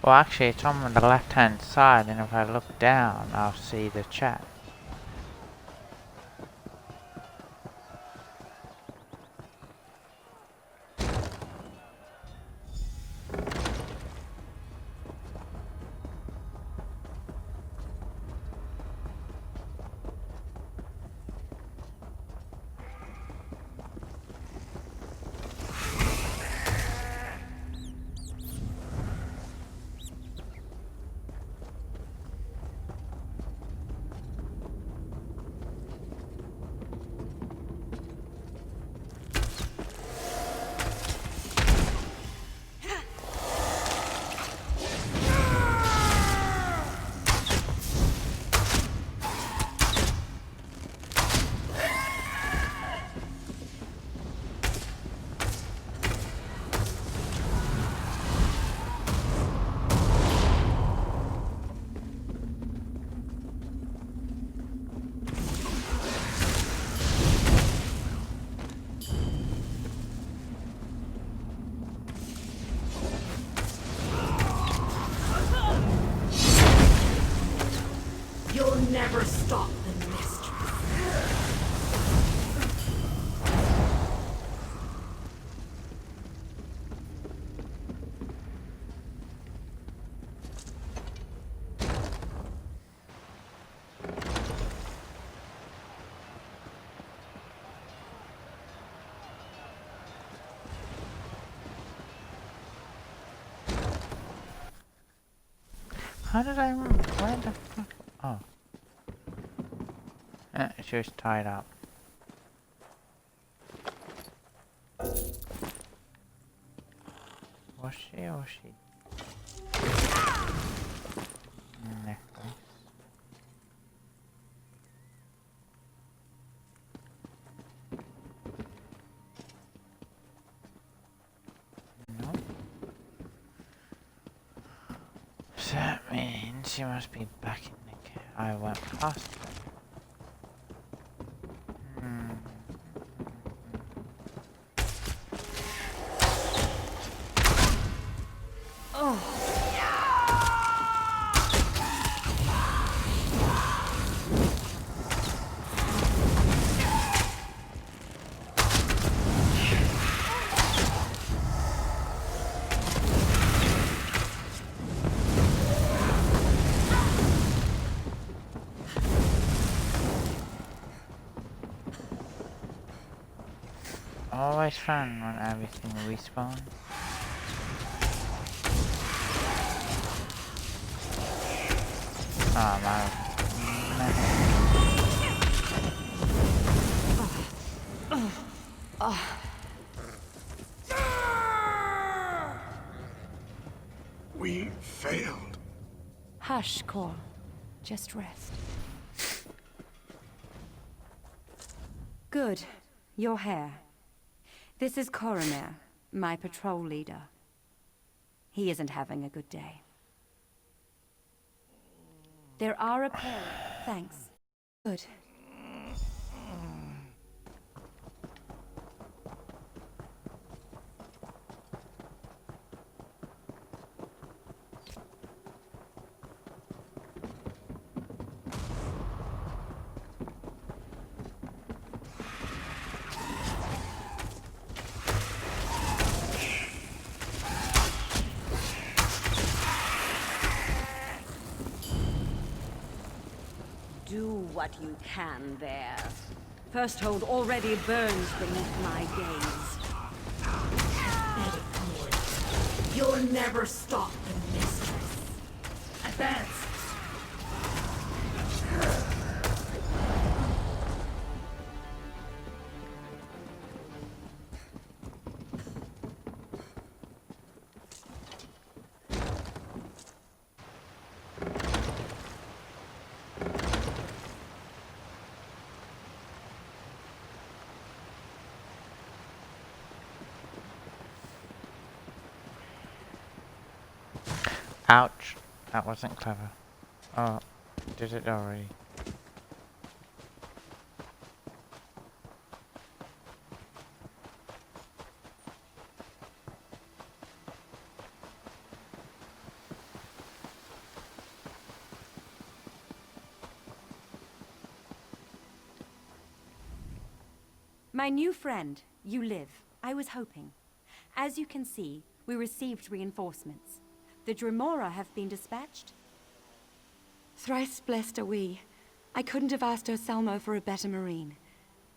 Well, actually, it's on the left-hand side, and if I look down, I'll see the chat. How did I move? Where the fuck? Oh. She was tied up. Was she or she? Necklace. No. So that means she must be back in the cave. I went past her. Always fun when everything respawns. Oh my. We failed. Hush, Cor. Just rest. Good. Your hair. This is Coromir, my patrol leader. He isn't having a good day. There are a pair. Thanks. Good. Do what you can there. First hold already burns beneath my gaze. You'll never stop the mistress. Advance! Ouch. That wasn't clever. Oh, did it already? My new friend, you live. I was hoping. As you can see, we received reinforcements. The Dremora have been dispatched. Thrice blessed are we. I couldn't have asked Urselmo for a better marine.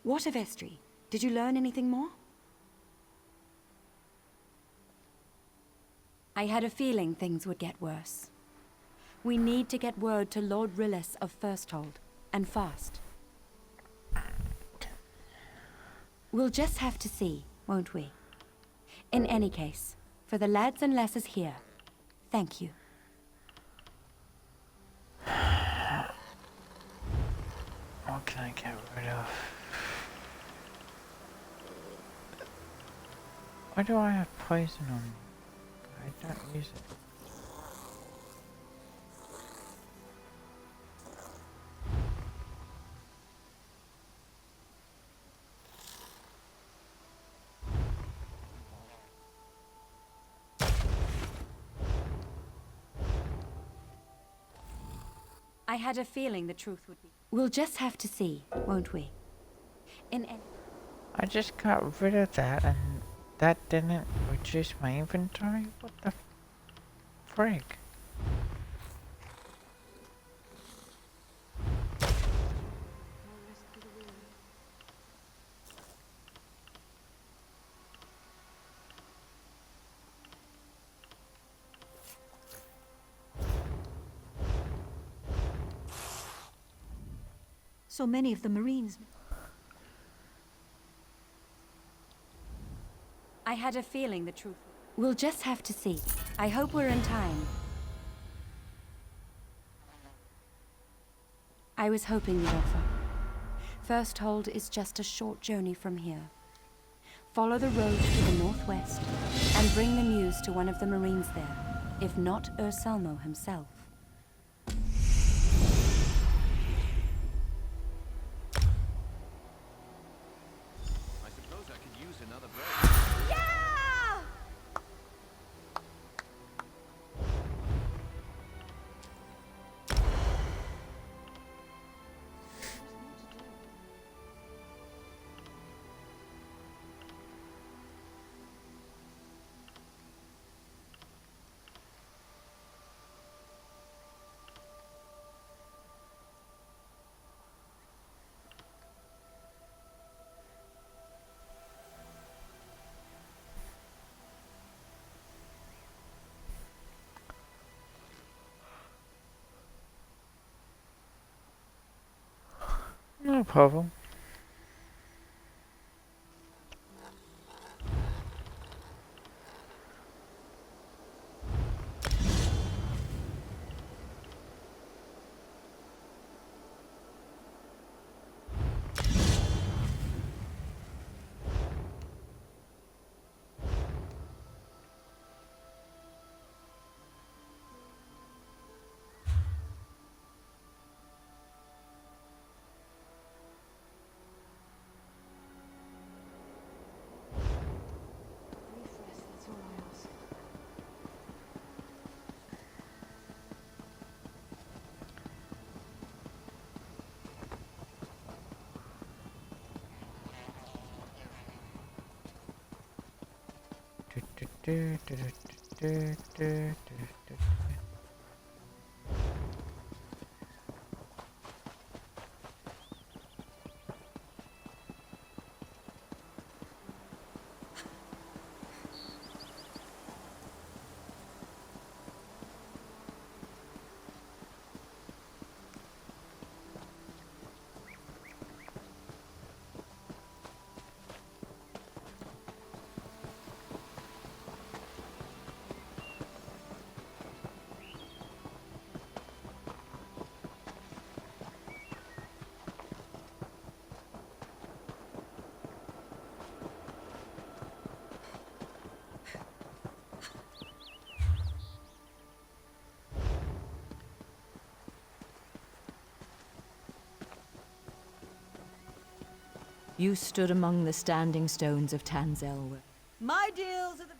What of Estri? Did you learn anything more? I had a feeling things would get worse. We need to get word to Lord Rillis of Firsthold, and fast. We'll just have to see, won't we? In any case, for the lads and lasses here, thank you. What can I get rid of? Why do I have poison on me? I don't use it. I had a feeling the truth would be... We'll just have to see, won't we? I just got rid of that and that didn't reduce my inventory? What the frig? So many of the Marines. I had a feeling the truth. We'll just have to see. I hope we're in time. I was hoping you'd offer. First hold is just a short journey from here. Follow the road to the northwest and bring the news to one of the Marines there, if not Ursalmo himself. I suppose I could use another break. No problem. That's all I ask. You stood among the standing stones of Tamriel. My deals are the...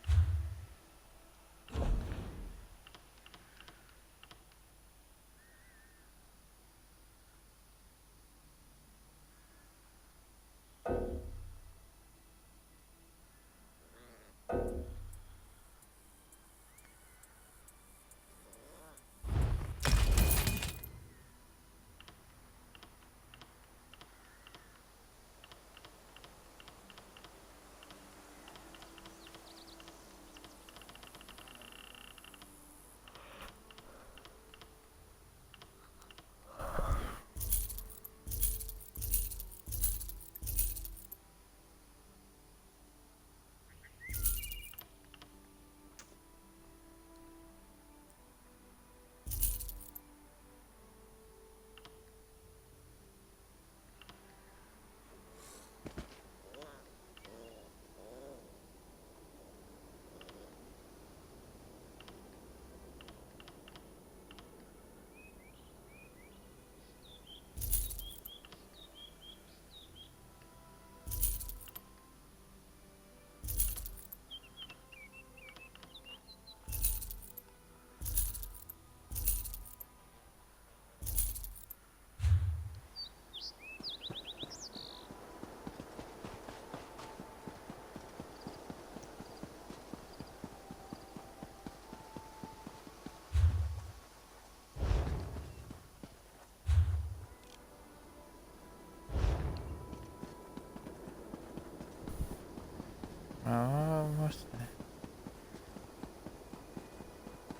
Oh, what's that?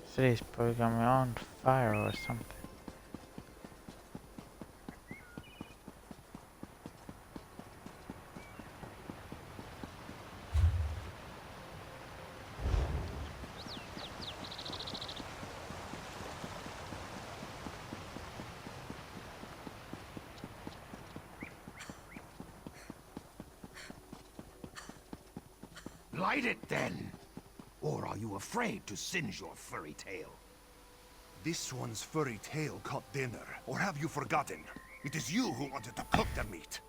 City's probably got me on fire or something. Light it then! Or are you afraid to singe your furry tail? This one's furry tail caught dinner, or have you forgotten? It is you who wanted to cook the meat.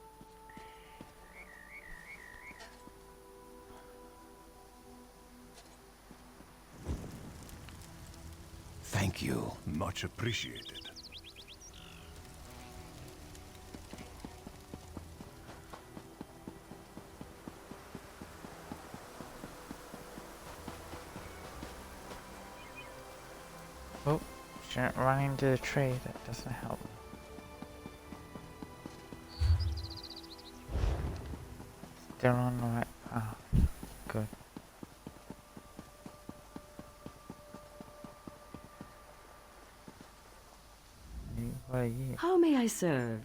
Thank you. Much appreciated. Oh, shouldn't run into the tree, that doesn't help. Still on the right path. Good. How may I serve?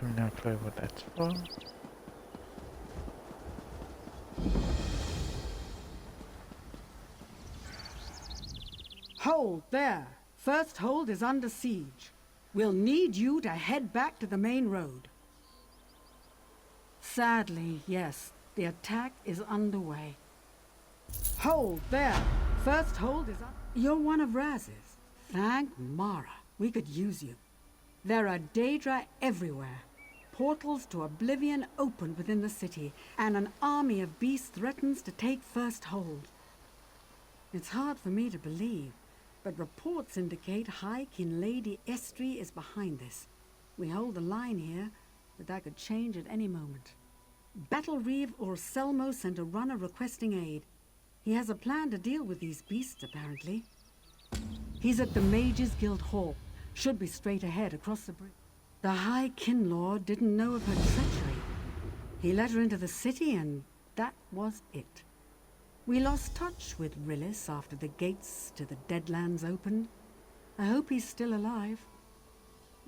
I have no clue what that's for. Hold there. First hold is under siege. We'll need you to head back to the main road. Sadly, yes, the attack is underway. Hold there. First hold is up. You're one of Raz's. Thank Mara. We could use you. There are Daedra everywhere. Portals to oblivion open within the city, and an army of beasts threatens to take first hold. It's hard for me to believe, but reports indicate High King Lady Estri is behind this. We hold the line here, but that could change at any moment. Battle Reeve Orselmo sent a runner requesting aid. He has a plan to deal with these beasts, apparently. He's at the Mages Guild Hall. Should be straight ahead across the bridge. The High Kinlord didn't know of her treachery. He let her into the city, and that was it. We lost touch with Rillis after the gates to the Deadlands opened. I hope he's still alive.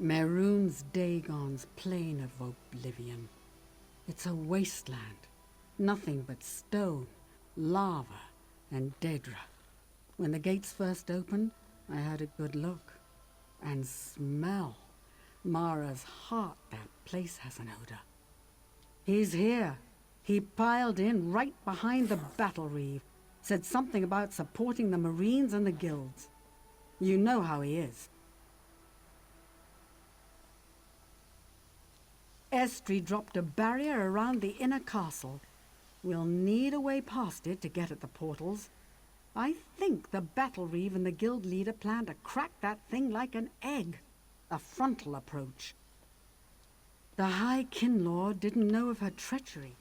Mehrunes Dagon's Plain of Oblivion. It's a wasteland. Nothing but stone, lava, and Daedra. When the gates first opened, I had a good look. And smell. Mara's heart, that place has an odor. He's here. He piled in right behind the battle reeve. Said something about supporting the Marines and the guilds. You know how he is. Estri dropped a barrier around the inner castle. We'll need a way past it to get at the portals. I think the battle reeve and the guild leader plan to crack that thing like an egg. A frontal approach. The High Kinlord didn't know of her treachery.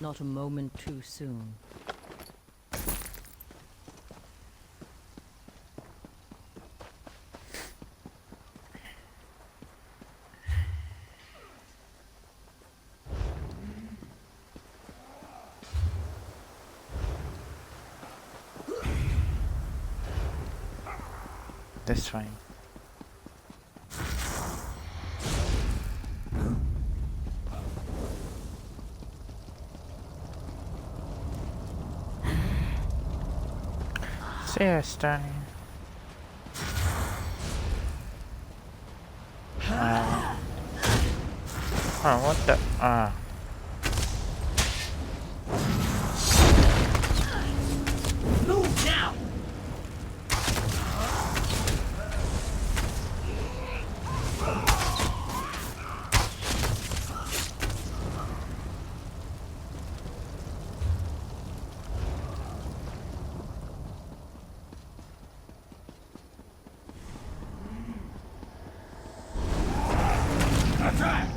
Not a moment too soon. This way. See you, Stunny. Oh, what the? Move now! Attack!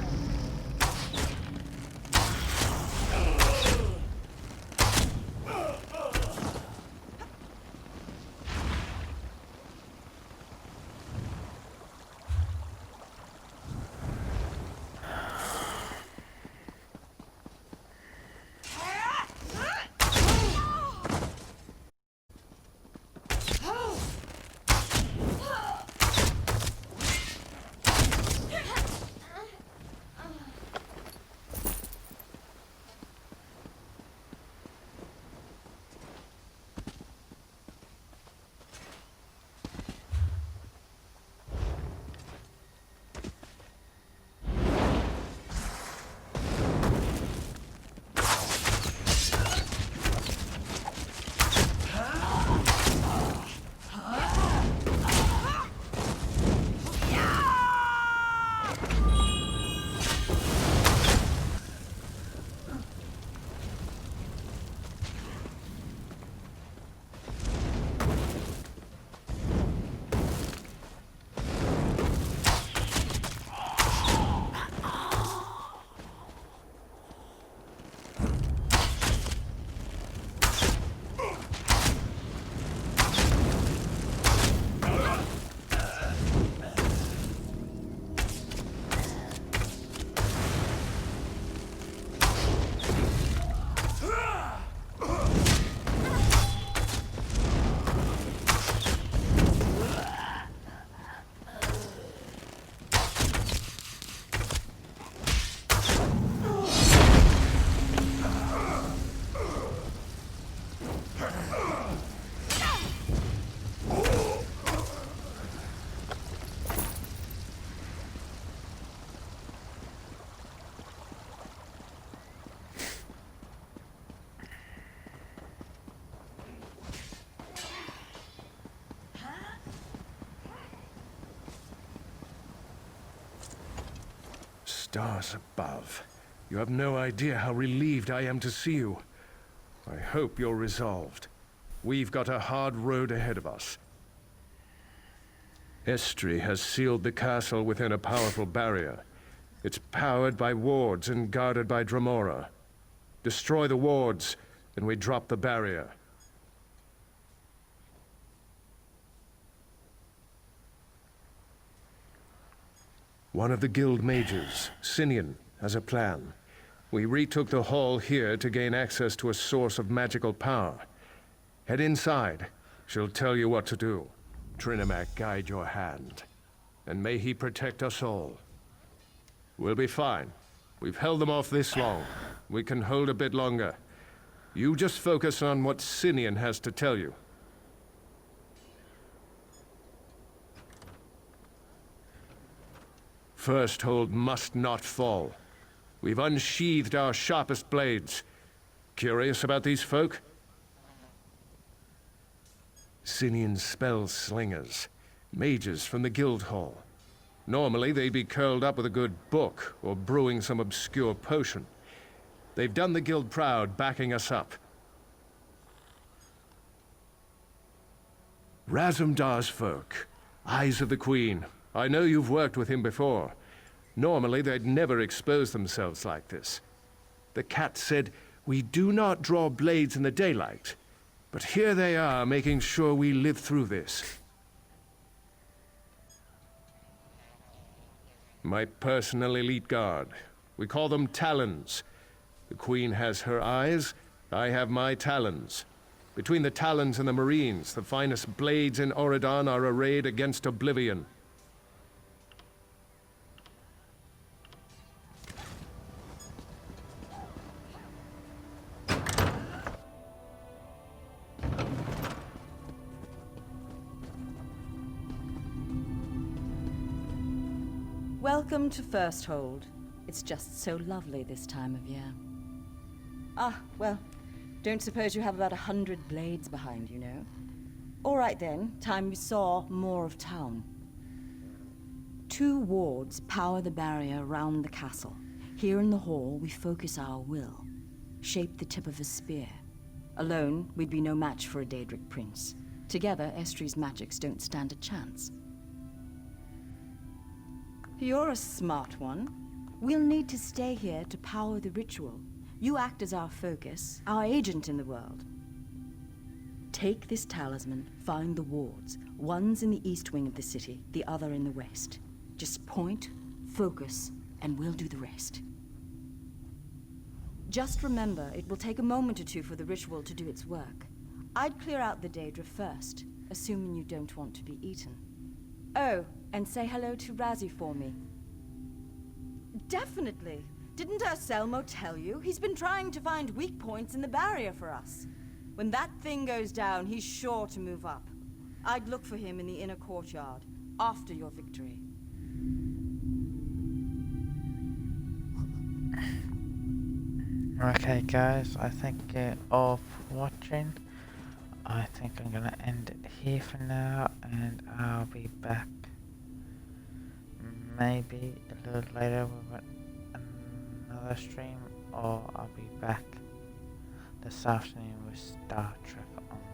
Stars above. You have no idea how relieved I am to see you. I hope you're resolved. We've got a hard road ahead of us. Estri has sealed the castle within a powerful barrier. It's powered by wards and guarded by Dremora. Destroy the wards, and we drop the barrier. One of the guild mages, Sinian, has a plan. We retook the hall here to gain access to a source of magical power. Head inside. She'll tell you what to do. Trinimac guide your hand. And may he protect us all. We'll be fine. We've held them off this long. We can hold a bit longer. You just focus on what Sinian has to tell you. First hold must not fall. We've unsheathed our sharpest blades. Curious about these folk? Sinian spell slingers. Mages from the guild hall. Normally they'd be curled up with a good book or brewing some obscure potion. They've done the guild proud, backing us up. Razumdar's folk. Eyes of the Queen. I know you've worked with him before. Normally, they'd never expose themselves like this. The cat said, We do not draw blades in the daylight, but here they are making sure we live through this. My personal elite guard. We call them talons. The Queen has her eyes, I have my talons. Between the talons and the marines, the finest blades in Oregon are arrayed against oblivion. Welcome to First Hold. It's just so lovely this time of year. Ah, well, don't suppose you have about 100 blades behind you, no? All right then, time we saw more of town. 2 wards power the barrier around the castle. Here in the hall, we focus our will, shape the tip of a spear. Alone, we'd be no match for a Daedric prince. Together, Estri's magics don't stand a chance. You're a smart one. We'll need to stay here to power the ritual. You act as our focus, our agent in the world. Take this talisman, find the wards. One's in the east wing of the city, the other in the west. Just point, focus, and we'll do the rest. Just remember, it will take a moment or two for the ritual to do its work. I'd clear out the Daedra first, assuming you don't want to be eaten. Oh, and say hello to Razzie for me. Definitely. Didn't Selmo tell you? He's been trying to find weak points in the barrier for us. When that thing goes down, he's sure to move up. I'd look for him in the inner courtyard, after your victory. Okay guys, I thank you all for watching. I think I'm gonna end it here for now, and I'll be back maybe a little later with another stream, or I'll be back this afternoon with Star Trek Online.